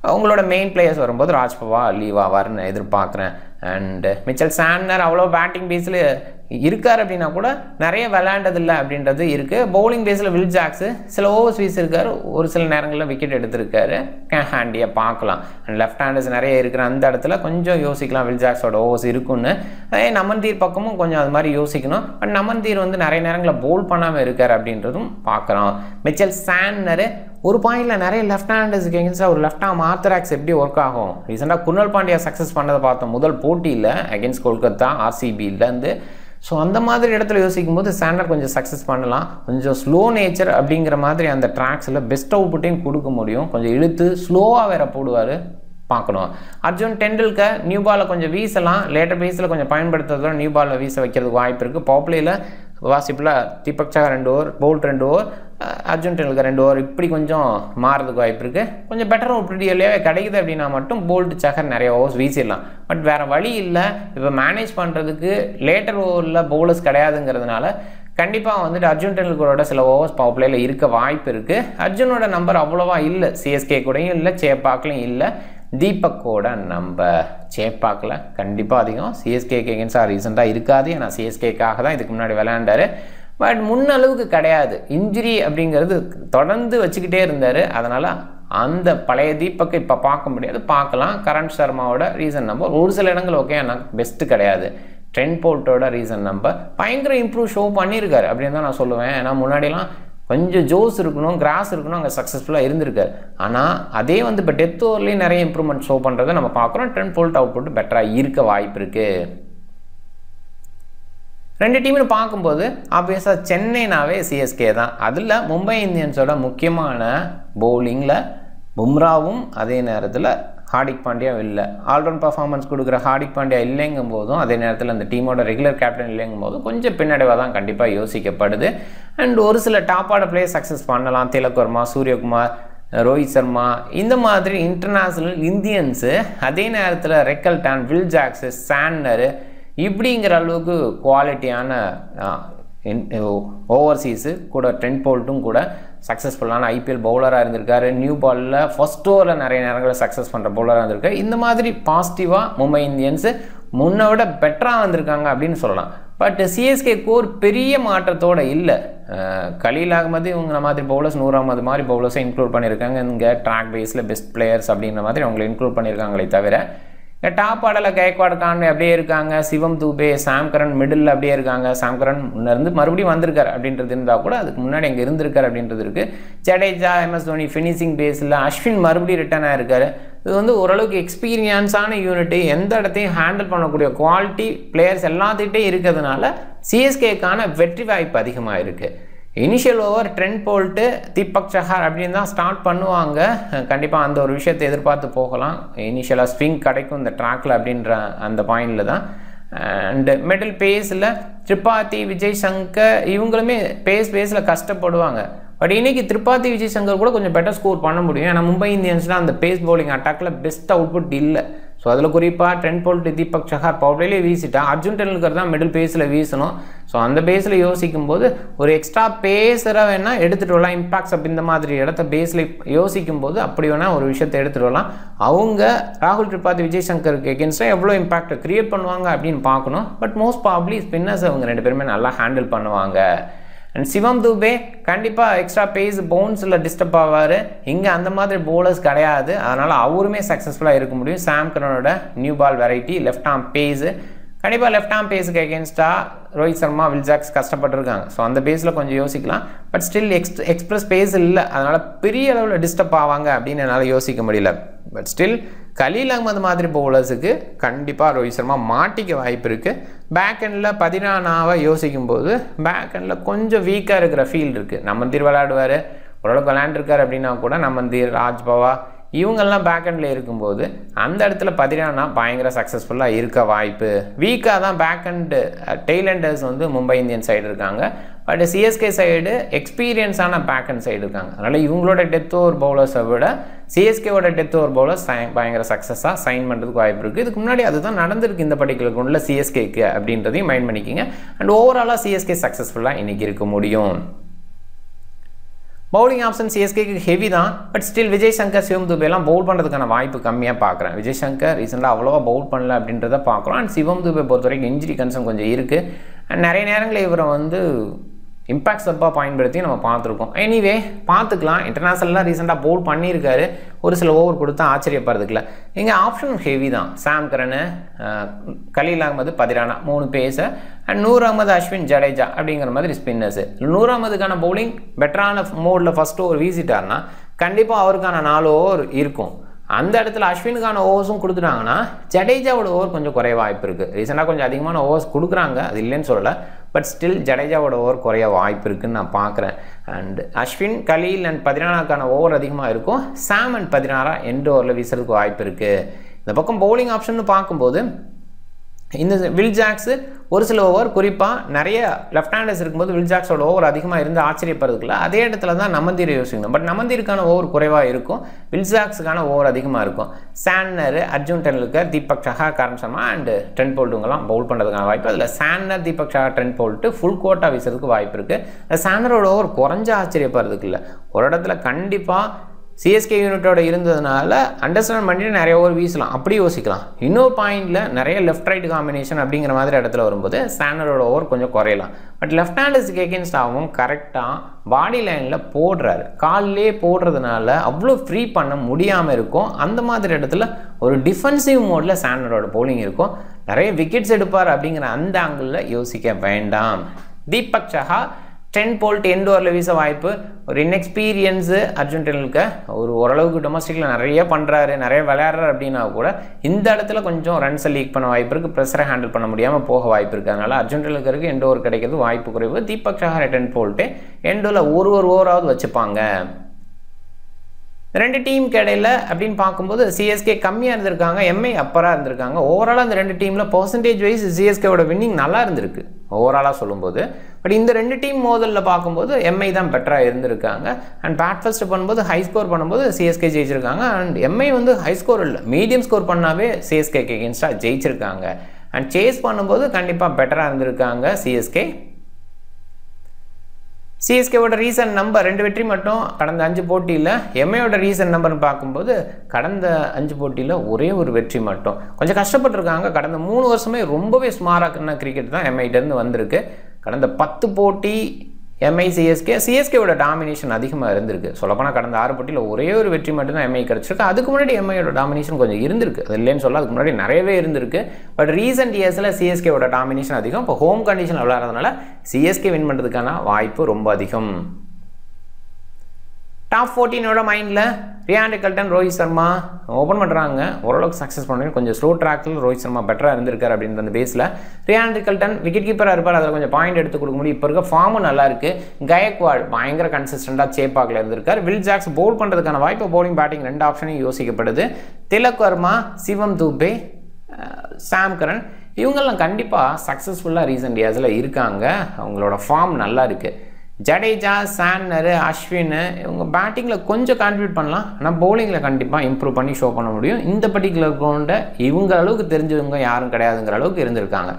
அவங்களோட மெயின் பிளேயர்ஸ் வரும்போது ராஜ் பவார் லீவ் ஆவார்னு எதிர்பார்க்குறேன். அண்டு மிச்சல் சாண்டனர் அவ்வளோ பேட்டிங் பேஸில் இருக்கார் அப்படின்னா கூட நிறைய விளையாண்டதில்லை அப்படின்றது இருக்குது. பவுலிங் பேஸில் வில் ஜாக்ஸு சில ஓவர்ஸ் வீசிருக்காரு, ஒரு சில நேரங்களில் விக்கெட் எடுத்திருக்காரு. ஹேண்டியாக பார்க்கலாம். அண்ட் லெஃப்ட் ஹேண்டர்ஸ் நிறைய இருக்கிற அந்த இடத்துல கொஞ்சம் யோசிக்கலாம் வில் ஜாக்ஸோட ஓவர்ஸ் இருக்குன்னு. அதே நமன்தீர் பக்கமும் கொஞ்சம் அது மாதிரி யோசிக்கணும். பட் நமன்தீர் வந்து நிறைய நேரங்களில் பவுல் பண்ணாமல் இருக்கார் அப்படின்றதும் பார்க்குறோம். மிச்சல் சாண்டனர் ஒரு பாயிண்டில் நிறைய லெஃப்ட் ஹேண்டர்ஸுக்கு எகென்ஸ்டாக ஒரு லெஃப்ட் ஆர்ம் ஆர்த்தராக்ஸ் எப்படி ஒர்க் ஆகும். ரீசெண்டாக குர்னல் பாண்டியா சக்ஸஸ் பண்ணதை பார்த்தோம் முதல் போட்டியில் அகென்ஸ்ட் கொல்கத்தா ஆர்சிபியிலேருந்து. ஸோ அந்த மாதிரி இடத்துல யோசிக்கும் போது சாண்டர் கொஞ்சம் சக்ஸஸ் பண்ணலாம். கொஞ்சம் ஸ்லோ நேச்சர் அப்படிங்கிற மாதிரி அந்த ட்ராக்ஸில் பெஸ்ட் அவுட்புட்டையும் கொடுக்க முடியும். கொஞ்சம் இழுத்து ஸ்லோவாக வேற போடுவார், பார்க்கணும். அர்ஜுன் டெண்டுல்கர் நியூ பாலில் கொஞ்சம் வீசலாம், லேட்டர் பேஸில் கொஞ்சம் பயன்படுத்துறதோட நியூ பாலில் வீச வைக்கிறதுக்கு வாய்ப்பு இருக்குது. பவர் பிளேயில் வாசிப்பில் Deepak Chahar 2 over, Boult 2 over, Arjun Tendulkar 2 over, இப்படி கொஞ்சம் மாறதுக்கு வாய்ப்பு இருக்குது. கொஞ்சம் பெட்டர் அவுட்புட் கிடைக்குது அப்படின்னா மட்டும் போல்ட் சஹார் நிறைய ஓவர்ஸ் வீசிடலாம். பட் வேறு வழி இல்லை. இப்போ மேனேஜ் பண்ணுறதுக்கு லேட்டர் ஓவரில் பவுலர்ஸ் கிடையாதுங்கிறதுனால கண்டிப்பாக வந்துட்டு அர்ஜுன் டெண்டுல்கரோட சில ஓவர்ஸ் பவர் பிளேயில் இருக்க வாய்ப்பு இருக்குது. அர்ஜுனோட நம்பர் அவ்வளோவா இல்லை, சிஎஸ்கே கூடயும் இல்லை, சேப்பாக்லையும் இல்லை. தீபக்கோட நம்பர் சேப்பாக்கில் கண்டிப்பாக அதிகம். சிஎஸ்கேக்கு எகென்ஸ்டாக ரீசெண்டாக இருக்காது, ஏன்னா சிஎஸ்கேக்காக தான் இதுக்கு முன்னாடி விளையாண்டார். பட் முன்னளவுக்கு கிடையாது. இன்ஜுரி அப்படிங்கிறது தொடர்ந்து வச்சுக்கிட்டே இருந்தார். அதனால் அந்த பழைய தீபக்கை இப்போ பார்க்க முடியாது, பார்க்கலாம். கரண் சர்மாவோட ரீசன் நம்பர் ஒரு சில இடங்கள் ஓகே, ஆனால் பெஸ்ட்டு கிடையாது. ட்ரெண்ட் போல்ட்டோட ரீசன் நம்பர் பயங்கர இம்ப்ரூவ் ஷோ பண்ணியிருக்காரு அப்படின்னு தான் நான் சொல்லுவேன். ஏன்னா முன்னாடிலாம் கொஞ்சம் ஜோஸ் இருக்கணும், கிராஸ் இருக்கணும், அங்கே சக்ஸஸ்ஃபுல்லாக இருந்திருக்காரு. ஆனால் அதே வந்து இப்போ டெத் ஓவர்லேயும் நிறைய இம்ப்ரூவ்மெண்ட் ஷோ பண்ணுறதை நம்ம பார்க்குறோம். ட்ரெண்ட் போல்ட் அவுட்புட் பெட்டராக இருக்க வாய்ப்பு இருக்குது. ரெண்டு டீம்னு பார்க்கும்போது ஆப்வியஸாக சென்னைனாவே சிஎஸ்கே தான். அதில் மும்பை இந்தியன்ஸோட முக்கியமான பவுலிங்கில் பும்ராவும் அதே நேரத்தில் ஹார்திக் பாண்டியா இல்லை. ஆல்ரவுண்ட் பர்ஃபார்மன்ஸ் கொடுக்குற ஹார்திக் பாண்டியா இல்லைங்கும் போதும், அதே நேரத்தில் அந்த டீமோட ரெகுலர் கேப்டன் இல்லைங்கும் போதும் கொஞ்சம் பின்னடைவாக தான் கண்டிப்பாக யோசிக்கப்படுது. அண்ட் ஒரு சில டாப்பான பிளேயர் சக்ஸஸ் பண்ணலாம். திலக் வர்மா, சூரியகுமார், ரோஹித் சர்மா, இந்த மாதிரி இன்டர்நேஷ்னல் இந்தியன்ஸு, அதே நேரத்தில் ரெக்கல்டன், வில் ஜாக்ஸு, சாண்டரு, இப்படிங்கிற அளவுக்கு குவாலிட்டியான ஓவர்சீஸு கூட ட்ரெண்ட் போல்ட்டும் கூட சக்ஸஸ்ஃபுல்லான ஐபிஎல் பவுலராக இருந்திருக்காரு. நியூ பாலில் ஃபர்ஸ்ட் ஓவரில் நிறைய நேரங்களில் சக்ஸஸ் பண்ணுற பவுலராக இருந்திருக்காரு. இந்த மாதிரி பாசிட்டிவாக மும்பை இந்தியன்ஸு முன்னை விட பெட்டராக வந்திருக்காங்க அப்படின்னு சொல்லலாம். பட் சிஎஸ்கே கோர் பெரிய மாற்றத்தோடு இல்லை. கலீல் அகமது இவங்க மாதிரி பவுலர்ஸ், நூர் அகமது மாதிரி பவுலர்ஸை இன்க்ளூட் பண்ணியிருக்காங்க. இங்கே ட்ராக் பேஸில் பெஸ்ட் பிளேயர்ஸ் அப்படின்ற மாதிரி அவங்களை இன்க்ளூட் பண்ணியிருக்காங்களே தவிர டாப் ஆர்டரில் கைக்வாட் கான் அப்படியே இருக்காங்க. சிவம் தூபே, சாம் கரன் மிடில் அப்படியே இருக்காங்க. சாம் கரன் முன்னேருந்து மறுபடியும் வந்திருக்காரு அப்படின்றது இருந்தால் கூட அதுக்கு முன்னாடி அங்கே இருந்திருக்காரு அப்படின்றது இருக்குது. ஜடேஜா, எம்எஸ் தோனி ஃபினிஷிங் பேஸில், அஸ்வின் மறுபடியும் ரிட்டர்ன் ஆகிருக்காரு. இது வந்து ஓரளவுக்கு எக்ஸ்பீரியன்ஸான யூனிட்டு, எந்த இடத்தையும் ஹேண்டில் பண்ணக்கூடிய குவாலிட்டி பிளேயர்ஸ் எல்லாத்துக்கிட்டே இருக்கிறதுனால சிஎஸ்கேக்கான வெற்றி வாய்ப்பு அதிகமாக இருக்குது. Initial over Trent Boult, Deepak Chahar அப்படின்னு தான் ஸ்டார்ட் பண்ணுவாங்க. கண்டிப்பாக அந்த ஒரு விஷயத்தை எதிர்பார்த்து போகலாம். இனிஷியலாக ஸ்விங் கிடைக்கும் இந்த ட்ராக்கில் அப்படின்ற அந்த பாயிண்டில் தான். அண்டு மிடில் பேஸில் திரிபாதி, விஜய் சங்கர் இவங்களுமே பேஸில் கஷ்டப்படுவாங்க. பட் இன்றைக்கி திரிபாதி, விஜய் சங்கர் கூட கொஞ்சம் பெட்டர் ஸ்கோர் பண்ண முடியும். ஏன்னா மும்பை இந்தியன்ஸ்லாம் அந்த பேஸ் பவுலிங் அட்டாக்கில் பெஸ்ட் அவுட்புட் இல்லை. ஸோ அதில் குறிப்பாக ட்ரெண்ட் போல்ட், தீபக் சஹார் பவுலிலே வீசிட்டா அர்ஜுன் டெண்டுல்கர் தான் மிடில் பேஸில் வீசணும். ஸோ அந்த பேஸில் யோசிக்கும் போது ஒரு எக்ஸ்ட்ரா பேஸராக வேணால் எடுத்துகிட்டு வரலாம். இம்பாக்ட்ஸ் அப்படி இந்த மாதிரி இடத்த பேஸில் யோசிக்கும் போது அப்படி வேணால் ஒரு விஷயத்தை எடுத்துகிட்டு வரலாம். அவங்க ராகுல் திரிபாதி, விஜய் சங்கருக்கு எகென்ஸ்டாக எவ்வளோ இம்பாக்டை க்ரியேட் பண்ணுவாங்க அப்படின்னு பார்க்கணும். பட் மோஸ்ட் ப்ராபப்லி ஸ்பின்னர்ஸ் அவங்க ரெண்டு பேருமே நல்லா ஹேண்டில் பண்ணுவாங்க. அண்ட் சிவம் தூபே கண்டிப்பாக எக்ஸ்ட்ரா பேஸ் பவுன்ஸில் டிஸ்டர்ப் ஆவார். இங்கே அந்த மாதிரி பவுலர்ஸ் கிடையாது. அதனால் அவருமே சக்ஸஸ்ஃபுல்லாக இருக்க முடியும். சாம் கரனோட new ball variety, left arm pace, கண்டிப்பாக லெஃப்ட் ஆர்ம் பேஸுக்கு எகென்ஸ்டாக ரோஹித் சர்மா, வில்ஜாக்ஸ் கஷ்டப்பட்டுருக்காங்க. ஸோ அந்த பேஸில் கொஞ்சம் யோசிக்கலாம். பட் ஸ்டில் எக்ஸ்பிரஸ் பேஸ் இல்லை, அதனால் பெரிய அளவில் டிஸ்டர்ப் ஆவாங்க அப்படின்னு என்னால் யோசிக்க முடியல. பட் ஸ்டில் கலீல் அகமது மாதிரி பவுலர்ஸுக்கு கண்டிப்பாக ரோஹித் சர்மா மாட்டிக்க வாய்ப்பு இருக்குது. பேக் எண்டில் 14 யோசிக்கும் போது பேக் எண்டில் கொஞ்சம் வீக்காக இருக்கிற ஃபீல் இருக்குது. நம்மந்தீர் விளையாடுவார், ஓரளவுக்கு விளையாண்டுருக்காரு அப்படின்னா கூட நம்மந்தீர், ராஜ்பவா இவங்கெல்லாம் பேக் எண்டில் இருக்கும்போது அந்த இடத்துல 14 பயங்கர சக்ஸஸ்ஃபுல்லாக இருக்க வாய்ப்பு. வீக்காக தான் பேக் அண்டு டெய்லண்டர்ஸ் வந்து மும்பை இந்தியன் சைடு இருக்காங்க. பட் சிஎஸ்கே சைடு எக்ஸ்பீரியன்ஸான பேக் அண்ட் சைடு இருக்காங்க. அதனால் இவங்களோட டெத் ஓவர் பவுலர்ஸை விட சிஎஸ்கேவோட டெத் ஓவர் பவுலர்ஸ் பயங்கர சக்ஸஸாக சைன் பண்ணுறதுக்கு வாய்ப்பு இருக்குது. இதுக்கு முன்னாடி அதுதான் நடந்திருக்கு இந்த பர்டிகுலர் கிரவுண்டில் சிஎஸ்கேக்கு அப்படின்றதையும் மைண்ட் பண்ணிக்கிங்க. அண்ட் ஓவராலாக சிஎஸ்கே சக்ஸஸ்ஃபுல்லாக இன்றைக்கி இருக்க முடியும். பவுலிங் ஆப்ஷன் சிஎஸ்கேக்கு ஹெவி தான். பட் ஸ்டில் விஜய் சங்கர், சிவம் துபேலாம் பவுல் பண்ணுறதுக்கான வாய்ப்பு கம்மியாக பார்க்குறேன். விஜய் சங்கர் ரீசெண்டாக அவ்வளோவா பவுல் பண்ணல அப்படின்றத பார்க்குறோம். அண்ட் சிவம் துபே பொறுத்த வரைக்கும் இன்ஜுரி கன்சர்ன் கொஞ்சம் இருக்குது. அண்ட் நிறைய நேரங்களில் இவரை வந்து இம்பாக்ட் சப்பாக பயன்படுத்தி நம்ம பார்த்துருக்கோம். எனிவே பார்த்துக்கலாம். இன்டர்நேஷ்னலாக ரீசெண்டாக பவுல் பண்ணியிருக்காரு. ஒரு சில ஓவர் கொடுத்தா ஆச்சரியப்படுறதுக்குல. இங்கே ஆப்ஷன் ஹெவி தான். Sam Curran, Khaleel Ahmed, 14 3 pace, and Noor Ahmed, Ashwin, Jadeja அப்படிங்கிற மாதிரி ஸ்பின்னர்ஸு. நூர் அகமதுக்கான பவுலிங் பெட்டரான மோடில் ஃபஸ்ட் ஓவர் வீசிட்டார்னா கண்டிப்பாக அவருக்கான 4 ஓவர் இருக்கும். அந்த இடத்துல அஸ்வினுக்கான ஓவர்ஸும் கொடுத்துட்டாங்கன்னா ஜடேஜாவோட ஓவர் கொஞ்சம் குறைய வாய்ப்பு இருக்குது. ரீசெண்டாக கொஞ்சம் அதிகமான ஓவர்ஸ் கொடுக்குறாங்க, அது இல்லைன்னு சொல்லலை. பட் ஸ்டில் ஜடேஜாவோட ஓவர் குறைய வாய்ப்பு இருக்குதுன்னு நான் பார்க்குறேன். அண்ட் அஸ்வின், கலீல் அண்ட் 14க்கான ஓவர் அதிகமாக இருக்கும். சாம் அண்ட் 16 எண்ட் ஓவரில் வீசுறதுக்கு வாய்ப்பு இருக்குது. இந்த பக்கம் பவுலிங் ஆப்ஷன் பார்க்கும்போது இந்த வில்ஜாக்ஸு ஒரு சில ஓவர் குறிப்பாக நிறைய லெஃப்ட் ஹேண்டர்ஸ் இருக்கும்போது வில்ஜாக்ஸோட ஓவர் அதிகமாக இருந்து ஆச்சரியப்படுறதுக்குள்ள அதே இடத்துல தான் நம்மந்தீரை யோசிக்கணும். பட் நம்மந்தீருக்கான ஓவர் குறைவாக இருக்கும், வில்ஜாக்ஸுக்கான ஓவர் அதிகமாக இருக்கும். Santner, Arjun Tendulkar, Deepak Chahar, Karan Sharma and Trent போல்ட்டுங்கெல்லாம் பவுல் பண்ணுறதுக்கான வாய்ப்பு. அதில் Santner, Deepak Chahar, Trent Boult full கோட்டாக வீசுறதுக்கு வாய்ப்பு இருக்குது. சான்னரோட ஓவர் குறைஞ்ச ஆச்சரியப்படுறதுக்கு இல்லை. ஒரு இடத்துல கண்டிப்பாக சிஎஸ்கே யூனிட்டோட இருந்ததுனால அண்டர்ஸ்டாண்ட் பண்ணிட்டு நிறைய ஓவர் வீசலாம், அப்படி யோசிக்கலாம். இன்னொரு பாயிண்டில் நிறைய லெஃப்ட் ரைட் காம்பினேஷன் அப்படிங்கிற மாதிரி இடத்துல வரும்போது சான்னரோட ஓவர் கொஞ்சம் குறையலாம். பட் லெஃப்ட் ஹேண்டர்ஸுக்கு எகென்ஸ்டாகவும் கரெக்டாக பாடி லைனில் போடுறாரு, காலிலே போடுறதுனால அவ்வளோ ஃப்ரீ பண்ண முடியாமல் இருக்கும். அந்த மாதிரி இடத்துல ஒரு டிஃபென்சிவ் மோடில் சான்னரோட பவுலிங் இருக்கும். நிறைய விக்கெட்ஸ் எடுப்பார் அப்படிங்கிற அந்த ஆங்கிளில் யோசிக்க வேண்டாம். Deepak Chahar, Trent Boult end ஓவரில் வீச வாய்ப்பு. ஒரு இன்எக்ஸ்பீரியன்ஸு அர்ஜுன் டெண்டுல்கர் ஒரு ஓரளவுக்கு டொமஸ்டிக்கில் நிறைய பண்ணுறாரு, நிறைய விளையாடுறாரு அப்படின்னா கூட இந்த இடத்துல கொஞ்சம் ரன்ஸை லீக் பண்ண வாய்ப்பு இருக்குது, ப்ரெஷரை ஹேண்டில் பண்ண முடியாமல் போக வாய்ப்பு இருக்குது. அதனால் அர்ஜுன் டெண்டுல்கருக்கு எண்ட் ஓவர் கிடைக்கிறது வாய்ப்பு குறைவு. தீபக் சஹார், ட்ரெண்ட் போல்ட்டு எண்டில் ஒரு ஓவராவது வச்சுப்பாங்க. ரெண்டு டீமுக்கு இடையில அப்படின்னு பார்க்கும்போது சிஎஸ்கே கம்மியாக இருந்திருக்காங்க, எம்ஐ அப்பராக இருந்திருக்காங்க. ஓவராலாக அந்த ரெண்டு டீமில் பர்சன்டேஜ் வைஸ் சிஎஸ்கேவோட வின்னிங் நல்லா இருந்திருக்கு ஓவராலாக சொல்லும்போது. பட் இந்த ரெண்டு டீம் மோதலில் பார்க்கும்போது எம்ஐ தான் பெட்டராக இருந்திருக்காங்க. அண்ட் பேட் ஃபர்ஸ்ட் பண்ணும்போது ஹை ஸ்கோர் பண்ணும்போது சிஎஸ்கே ஜெயிச்சிருக்காங்க. அண்ட் எம்ஐ வந்து ஹை ஸ்கோர் இல்லை, மீடியம் ஸ்கோர் பண்ணாவே சிஎஸ்கேக்கு எகென்ஸ்டாக ஜெயிச்சிருக்காங்க. அண்ட் சேஸ் பண்ணும்போது கண்டிப்பாக பெட்டராக இருந்திருக்காங்க சிஎஸ்கே. சிஎஸ்கேவோட ரீசன்ட் நம்பர் 2 வெற்றி மட்டும் கடந்த 5 போட்டியில். எம்ஐயோட ரீசன்ட் நம்பர்னு பார்க்கும்போது கடந்த 5 போட்டியில் ஒரே ஒரு வெற்றி மட்டும். கொஞ்சம் கஷ்டப்பட்டுருக்காங்க. கடந்த 3 வருஷமே ரொம்பவே ஸ்மாரான கிரிக்கெட் தான் எம்ஐட்டேருந்து வந்திருக்கு. கடந்த 10 போட்டி எம்ஐ சிஎஸ்கேவோட டாமினேஷன் அதிகமாக இருந்திருக்கு. சொல்லப்போனால் கடந்த 6 போட்டியில் ஒரே ஒரு வெற்றி மட்டும் தான் எம்ஐ கிடச்சிருக்கு. அதுக்கு முன்னாடி எம்ஐயோட டாமினேஷன் கொஞ்சம் இருந்திருக்கு, அது இல்லைன்னு சொல்ல, அதுக்கு முன்னாடி நிறையவே இருந்திருக்கு. பட் ரீசெண்ட் இயர்ஸில் சிஎஸ்கேவோட டாமினேஷன் அதிகம். இப்போ ஹோம் கண்டிஷன் விளையாடுறதுனால சிஎஸ்கே வின் பண்ணுறதுக்கான வாய்ப்பு ரொம்ப அதிகம். டாப் 14ஓட மைண்டில் Ryan Rickelton, Rohit Sharma open பண்ணுறாங்க. ஓரளவுக்கு சக்ஸஸ் பண்ணி கொஞ்சம் ஸ்லோ ட்ராக்கில் ரோஹித் சர்மா பெட்டராக இருந்திருக்காரு அப்படின்ற அந்த பேஸில். ரியான் ரிக்கல்டன் விக்கெட் கீப்பராக இருப்பார், அதில் கொஞ்சம் பாயிண்ட் எடுத்து கொடுக்க முடியும். இப்போ இருக்க ஃபார்மும் நல்லா இருக்குது. கயக்வாட் பயங்கர கன்சிஸ்டண்டாக சேப்பாக்கில் இருந்திருக்கார். வில் ஜாக்ஸ் பவுல் பண்ணுறதுக்கான வாய்ப்பு, பவுலிங் பேட்டிங் 2 ஆப்ஷனையும் யோசிக்கப்படுது. திலக் வர்மா, சிவம் துபே, சாம் கரன் இவங்கெல்லாம் கண்டிப்பாக சக்ஸஸ்ஃபுல்லாக ரீசெண்ட் இயர்ஸில் இருக்காங்க. அவங்களோட ஃபார்ம் நல்லா இருக்குது. ஜடேஜா, சான்னர், அஸ்வின் இவங்க பேட்டிங்கில் கொஞ்சம் கான்ட்ரிபியூட் பண்ணலாம், ஆனால் பவுலிங்கில் கண்டிப்பாக இம்ப்ரூவ் பண்ணி ஷோ பண்ண முடியும். இந்த பர்டிகுலர் கிரவுண்டை இவங்க அளவுக்கு தெரிஞ்சவங்க யாரும் கிடையாதுங்கிற அளவுக்கு இருந்திருக்காங்க.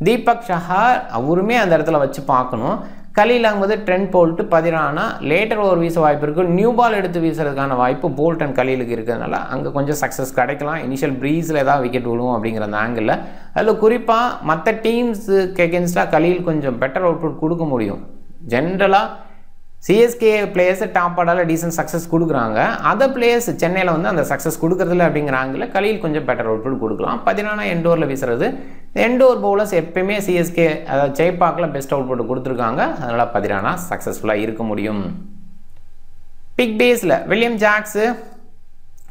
தீபக் சஹார் அவருமே அந்த இடத்துல வச்சு பார்க்கணும். Khaleel Ahmed, Trent Boult, Pathirana later over வீச வாய்ப்பு இருக்குது. நியூ பால் எடுத்து வீசுறதுக்கான வாய்ப்பு போல்ட் அண்ட் கலீலுக்கு இருக்கிறதுனால அங்கே கொஞ்சம் சக்ஸஸ் கிடைக்கலாம். இனிஷியல் ப்ரீஸில் ஏதாவது விக்கெட் விழுவும் அப்படிங்கிற அந்த ஆங்கிளில். அதில் குறிப்பாக மற்ற டீம்ஸுக்கு எகென்ஸ்டாக கலீல் கொஞ்சம் பெட்டர் அவுட்புட் கொடுக்க முடியும். ஜென்ரலாக சிஎஸ்கே பிளேயர்ஸை டாப் ஆர்டரில் டீசன்ட் சக்ஸஸ் கொடுக்குறாங்க. அதர் பிளேயர்ஸ் சென்னையில் வந்து அந்த சக்ஸஸ் கொடுக்குறதில்ல அப்படிங்கிறாங்கள. கலீல் கொஞ்சம் பெட்டர் அவுட்புட் கொடுக்கலாம். 14 எண்டோரில் வீசுறது. எண்டோர் பவுலர்ஸ் எப்பயுமே சிஎஸ்கே அதாவது ஜெய்பாக்கில் பெஸ்ட் அவுட்புட் கொடுத்துருக்காங்க. அதனால் 14 சக்ஸஸ்ஃபுல்லாக இருக்க முடியும். பிக் பேஸில் வில்லியம் ஜாக்ஸு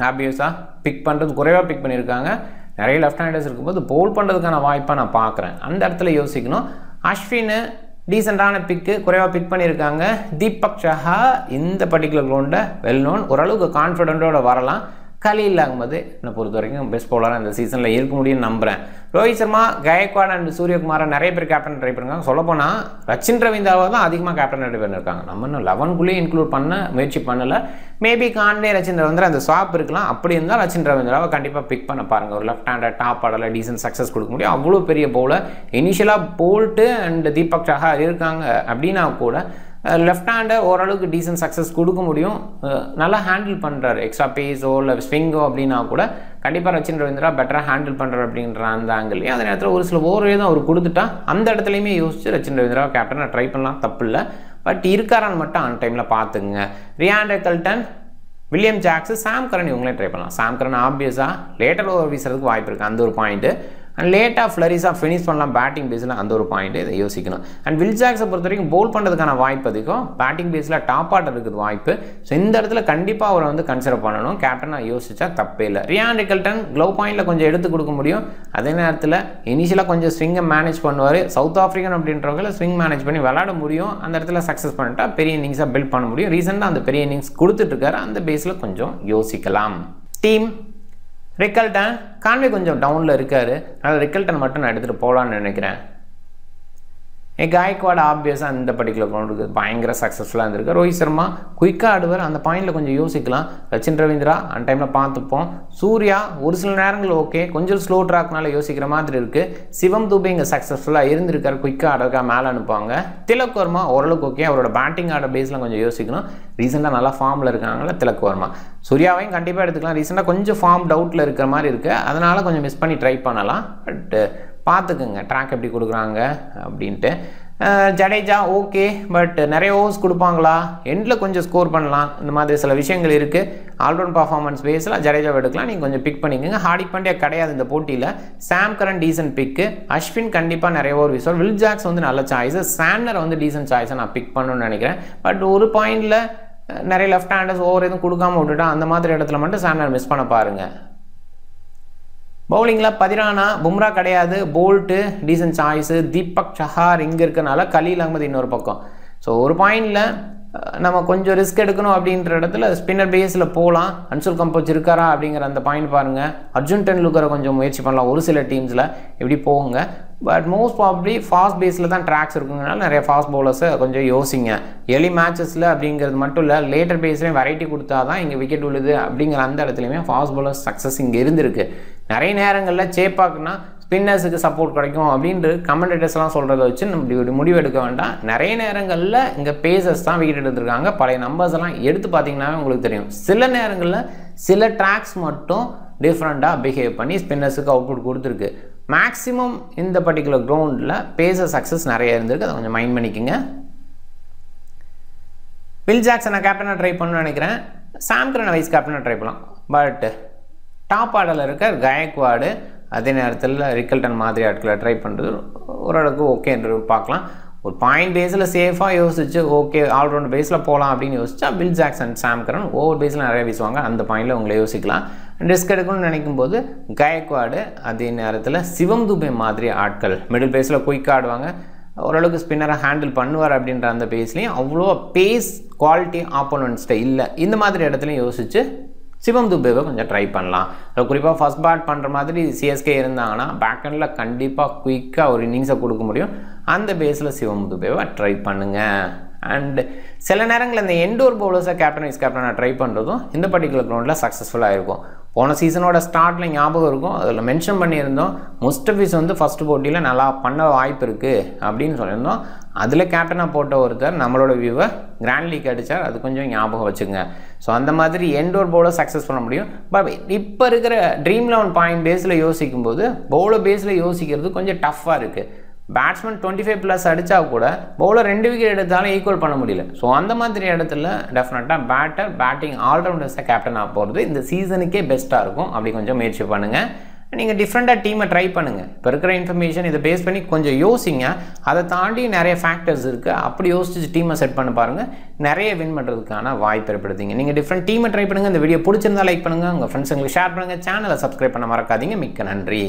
ஆப்வியஸாக பிக் பண்ணுறது குறைவாக பிக் பண்ணியிருக்காங்க. நிறைய லெஃப்ட் ஹேண்டர்ஸ் இருக்கும்போது பவுல் பண்ணுறதுக்கான வாய்ப்பை நான் பார்க்குறேன். அந்த இடத்துல யோசிக்கணும். அஸ்வின் டீசெண்டான பிக்கு குறைவாக பிக் பண்ணியிருக்காங்க. தீபக் சஹா இந்த பர்டிகுலர் கிரவுண்டை வெல் நோன், ஓரளவுக்கு கான்ஃபிடென்ட்டோட வரலாம். கலீல் அகமது என்னை பொறுத்த வரைக்கும் பெஸ்ட் பவுலராக இந்த சீசனில் இருக்க முடியும்னு நம்புகிறேன். ரோஹித் சர்மா, கயக்வாட் அண்ட் சூரியகுமாரை நிறைய பேர் கேப்டன் ட்ரை பண்ணுறாங்க. சொல்லப்போனால் ரச்சின் ரவீந்திராவை தான் அதிகமாக கேப்டன் ட்ரை பண்ணியிருக்காங்க. நம்ம இன்னும் 11குள்ளேயே இன்க்ளூட் பண்ண முயற்சி பண்ணலை. மேபி கான்வே, ரச்சின் ரவீந்திரா அந்த ஸ்வாப் இருக்கலாம். அப்படி இருந்தால் ரச்சின் ரவீந்திராவை கண்டிப்பாக பிக் பண்ண பாருங்கள். ஒரு லெஃப்ட் ஹேண்டர் டாப் ஆர்டரில் டீசன்ட் சக்ஸஸ் கொடுக்க முடியும். அவ்வளோ பெரிய பவுலர். இனிஷியலாக போல்ட்டு அண்ட் தீபக் சஹா இருக்காங்க அப்படின்னா கூட லெஃப்ட் ஹேண்டர் ஓரளவுக்கு டீசன்ட் சக்ஸஸ் கொடுக்க முடியும். நல்லா ஹேண்டில் பண்ணுறாரு. எக்ஸ்ட்ரா பேஸோ இல்லை ஸ்விங்கோ அப்படின்னா கூட கண்டிப்பாக ரச்சின் ரவீந்திரா பெட்டராக ஹேண்டில் பண்ணுறாரு அப்படின்ற அந்த ஆங்கிள்லேயும். அதே நேரத்தில் ஒரு சில ஓவரே தான் அவர் கொடுத்துட்டா அந்த இடத்துலையுமே யோசிச்சு ரச்சின் ரவீந்திரா கேப்டனை ட்ரை பண்ணலாம், தப்பு இல்லை. பட் இருக்காரான்னு மட்டும் ஆன் டைமில் பார்த்துக்குங்க. ரியான் ரிக்கல்டன், வில்லியம் ஜாக்ஸ், சாம் கரன் இவங்களே ட்ரை பண்ணலாம். சாம் கரன் ஆப்வியஸாக லேட்டர் ஓவர் வீசுறதுக்கு வாய்ப்பு இருக்குது, அந்த ஒரு பாயிண்ட்டு. அண்ட் லேட்டாக ஃப்ளரிஸாக ஃபினிஷ் பண்ணலாம் பேட்டிங் பேஸில், அந்த ஒரு பாயிண்ட்டு இதை யோசிக்கணும். அண்ட் வில் ஜாக்ஸை பொறுத்த வரைக்கும் பவுல் பண்ணுறதுக்கான வாய்ப்பு அதிகம். பேட்டிங் பேஸில் டாப் ஆர்டர் இருக்குது வாய்ப்பு. ஸோ இந்த இடத்துல கண்டிப்பாக அவரை வந்து கன்சிடர் பண்ணணும். கேப்டனாக யோசிச்சா தப்பே இல்லை. ரியான் ரிக்கல்டன் க்ளவ் பாயிண்டில் கொஞ்சம் எடுத்து கொடுக்க முடியும். அதே நேரத்தில் இனிஷியலாக கொஞ்சம் ஸ்விங்கை மேனேஜ் பண்ணுவார். சவுத் ஆஃப்ரிக்கன் அப்படின்றவங்கள ஸ்விங் மேனேஜ் பண்ணி விளையாட முடியும். அந்த இடத்துல சக்ஸஸ் பண்ணிட்டா பெரிய இன்னிங்ஸாக பில்ட் பண்ண முடியும். ரீசெண்டாக அந்த பெரிய இன்னிங்ஸ் கொடுத்துட்ருக்காரு. அந்த பேஸில் கொஞ்சம் யோசிக்கலாம். டீம் ரிக்கல்டன், கான்வே கொஞ்சம் டவுனில் இருக்கார். அதனால் ரிக்கல்டன் மட்டும் நான் எடுத்துகிட்டு போகலான்னு நினைக்கிறேன். கயக்வாட் ஆப்வியஸாக இந்த பர்டிகுலர் கிரவுண்டுக்கு பயங்கர சக்ஸஸ்ஃபுல்லாக இருந்திருக்கு. ரோஹித் சர்மா குயிக்காக ஆடுவார், அந்த பாயிண்டில் கொஞ்சம் யோசிக்கலாம். ரச்சின் ரவீந்திரா அந்த டைமில் பார்த்துப்போம். சூர்யா ஒரு சில நேரங்கள் ஓகே, கொஞ்சம் ஸ்லோ ட்ராக்னால யோசிக்கிற மாதிரி இருக்குது. சிவம் துபே இங்கே சக்ஸஸ்ஃபுல்லாக இருந்திருக்காரு, குயிக்காக ஆடுறதுக்காக மேலே அனுப்புவாங்க. திலக் வர்மா ஓரளவுக்கு ஓகே, அவரோட பேட்டிங் ஆட பேஸில் கொஞ்சம் யோசிக்கணும். ரீசெண்டாக நல்லா ஃபார்மில் இருக்காங்களா திலக் வர்மா. சூர்யாவையும் கண்டிப்பாக எடுத்துக்கலாம். ரீசெண்டாக கொஞ்சம் ஃபார்ம் டவுட்டில் இருக்கிற மாதிரி இருக்குது, அதனால் கொஞ்சம் மிஸ் பண்ணி ட்ரை பண்ணலாம். பட் பார்த்துக்குங்க ட்ராக் எப்படி கொடுக்குறாங்க அப்படின்ட்டு. ஜடேஜா ஓகே, பட் நிறைய ஓவர்ஸ் கொடுப்பாங்களா, எண்டில் கொஞ்சம் ஸ்கோர் பண்ணலாம், இந்த மாதிரி சில விஷயங்கள் இருக்குது. ஆல்ரவுண்ட் பர்ஃபார்மன்ஸ் பேஸில் ஜடேஜா எடுக்கலாம், நீங்கள் கொஞ்சம் பிக் பண்ணிக்கோங்க. ஹார்திக் பாண்டியா கிடையாது இந்த போட்டியில். சாம் கரன் டீசன்ட் பிக்கு. அஸ்வின் கண்டிப்பாக நிறைய ஓவர் வீசுவார். வில் ஜாக்ஸ் வந்து நல்ல சாய்ஸு. சான்னர் வந்து டீசன்ட் சாய்ஸை நான் பிக் பண்ணணும்னு நினைக்கிறேன். பட் ஒரு பாயிண்டில் நிறைய லெஃப்ட் ஹேண்டர்ஸ் ஓவர் எதுவும் கொடுக்காம விட்டுட்டா அந்த மாதிரி இடத்துல மட்டும் சான்னர் மிஸ் பண்ண பாருங்கள். பவுலிங்கில் பதிரானா, பும்ரா கிடையாது, Boult decent choice, Deepak Chahar இங்கே இருக்கனால கலீல் அகமது இன்னொரு பக்கம். ஸோ ஒரு பாயிண்டில் நம்ம கொஞ்சம் ரிஸ்க் எடுக்கணும் அப்படின்ற இடத்துல ஸ்பின்னர் பேஸில் போகலாம். அன்சுல் கம்போஸ் இருக்காரா அப்படிங்கிற அந்த பாயிண்ட் பாருங்கள். அர்ஜுன் டெண்டுல்கரை கொஞ்சம் முயற்சி பண்ணலாம் ஒரு சில டீம்ஸில், இப்படி போகுங்க. பட் மோஸ்ட் ப்ராபப்ளி ஃபாஸ்ட் பேஸில் தான் ட்ராக்ஸ் இருக்குங்கனால நிறைய ஃபாஸ்ட் பவுலர்ஸை கொஞ்சம் யோசிங்க. எர்லி மேட்சஸில் அப்படிங்கிறது மட்டும் இல்லை, லேட்டர் பேஸ்லேயும் வெரைட்டி கொடுத்தா தான் இங்கே விக்கெட் விழுது அப்படிங்கிற அந்த இடத்துலையுமே ஃபாஸ்ட் பவுலர்ஸ் சக்ஸஸ் இங்கே இருந்திருக்கு. நிறைய நேரங்களில் சேப்பாக்குன்னா ஸ்பின்னர்ஸுக்கு சப்போர்ட் கிடைக்கும் அப்படின்ட்டு கமெண்டேட்டர்ஸ்லாம் சொல்கிறத வச்சு நம்ம முடிவெடுக்க வேண்டாம். நிறைய நேரங்களில் இங்கே பேசர்ஸ் தான் விக்கெட் எடுத்திருக்காங்க. பழைய நம்பர்ஸ் எல்லாம் எடுத்து பார்த்தீங்கன்னாவே உங்களுக்கு தெரியும். சில நேரங்களில் சில ட்ராக்ஸ் மட்டும் டிஃப்ரெண்ட்டாக பிஹேவ் பண்ணி ஸ்பின்னர்ஸுக்கு அவுட்புட் கொடுத்துருக்கு. மேக்ஸிமம் இந்த பர்டிகுலர் கிரவுண்டில் பேசர் சக்ஸஸ் நிறைய இருந்திருக்கு. அதை கொஞ்சம் மைண்ட் பண்ணிக்கோங்க. வில் ஜாக்சனை கேப்டனாக ட்ரை பண்ணணும்னு நினைக்கிறேன். சாம் கரனை வைஸ் கேப்டனாக ட்ரை பண்ணலாம். பட் டாப் ஆர்டரில் இருக்க கயக்வாடு அதே நேரத்தில் ரிக்கல்டன் மாதிரி ஆட்களை ட்ரை பண்ணுறது ஓரளவுக்கு ஓகேன்றது பார்க்கலாம். ஒரு பாயிண்ட் பேஸில் சேஃபாக யோசிச்சு ஓகே ஆல்ரவுண்ட் பேஸில் போகலாம் அப்படின்னு யோசிச்சா Will Jacks Sam Curran over பேஸில் நிறைய வீசுவாங்க. அந்த பாயிண்டில் உங்களை யோசிக்கலாம். ரிஸ்க் எடுக்கணும்னு நினைக்கும் போது கயக்வாடு அதே நேரத்தில் சிவம் துபே மாதிரி ஆட்கள் மிடில் பேஸில் குயிக்காக ஆடுவாங்க. ஓரளவுக்கு ஸ்பின்னரை ஹேண்டில் பண்ணுவார் அப்படின்ற அந்த பேஸ்லேயும் அவ்வளோ பேஸ் குவாலிட்டி ஆப்போனன்ட்ஸ்ட்டை இல்லை. இந்த மாதிரி இடத்துலையும் யோசிச்சு சிவம் துபேவை கொஞ்சம் ட்ரை பண்ணலாம். அது குறிப்பாக ஃபஸ்ட் பேட் பண்ணுற மாதிரி சிஎஸ்கே இருந்தாங்கன்னா பேக்கெண்டில் கண்டிப்பாக குயிக்காக ஒரு இன்னிங்ஸை கொடுக்க முடியும். அந்த பேஸில் சிவம் துபேவை ட்ரை பண்ணுங்கள். அண்ட் சில நேரங்களில் இந்த என்டோர் பவுலர்ஸை வைஸ் கேப்டனாக ட்ரை பண்ணுறதும் இந்த பர்டிகுலர் கிரவுண்டில் சக்ஸஸ்ஃபுல்லாக இருக்கும். போன சீசனோட ஸ்டார்ட்டில் ஞாபகம் இருக்கும், அதில் மென்ஷன் பண்ணியிருந்தோம் முஸ்டபிஸ் ஃபஸ்ட்டு போட்டியில் நல்லா பண்ண வாய்ப்பு இருக்குது அப்படின்னு சொல்லியிருந்தோம். அதில் கேப்டனாக போட்ட ஒருத்தர் நம்மளோட வியூவை கிராண்ட் லீக் அடித்தார். அது கொஞ்சம் ஞாபகம் வச்சுங்க. ஸோ அந்த மாதிரி என்டோர் பவுலர் சக்ஸஸ் பண்ண முடியும். பட் இப்போ இருக்கிற ட்ரீம் 11 பாயிண்ட் பேஸில் யோசிக்கும் போது பவுலர் பேஸில் யோசிக்கிறது கொஞ்சம் டஃப்பாக இருக்குது. பேட்ஸ்மேன் 25+ அடித்தா கூட பவுலர் 2 விக்கெட் எடுத்தாலும் ஈக்குவல் பண்ண முடியல. ஸோ அந்த மாதிரி இடத்துல டெஃபினட்டாக பேட்டிங் ஆல்ரவுண்டர்ஸை கேப்டனாக போகிறது இந்த சீசனுக்கே பெஸ்ட்டாக இருக்கும். அப்படி கொஞ்சம் முயற்சி பண்ணுங்கள். நீங்கள் டிஃப்ரெண்ட்டாக டீமை ட்ரை பண்ணுங்கள். இப்போ இருக்கிற இன்ஃபர்மேஷன் இதை பேஸ் பண்ணி கொஞ்சம் யோசிங்க. அதை தாண்டி நிறைய ஃபேக்டர்ஸ் இருக்குது. அப்படி யோசிச்சு டீமை செட் பண்ண பாருங்கள். நிறைய வின் பண்ணுறதுக்கான வாய்ப்பு ஏற்படுத்திங்க. நீங்கள் டிஃப்ரெண்ட் டீமை ட்ரை பண்ணுங்கள். இந்த வீடியோ பிடிச்சிருந்தா லைக் பண்ணுங்கள். உங்கள் ஃப்ரெண்ட்ஸுங்களுக்கு ஷேர் பண்ணுங்கள். சேனலை சப்ஸ்கிரைப் பண்ண மறக்காதீங்க. மிக்க நன்றி.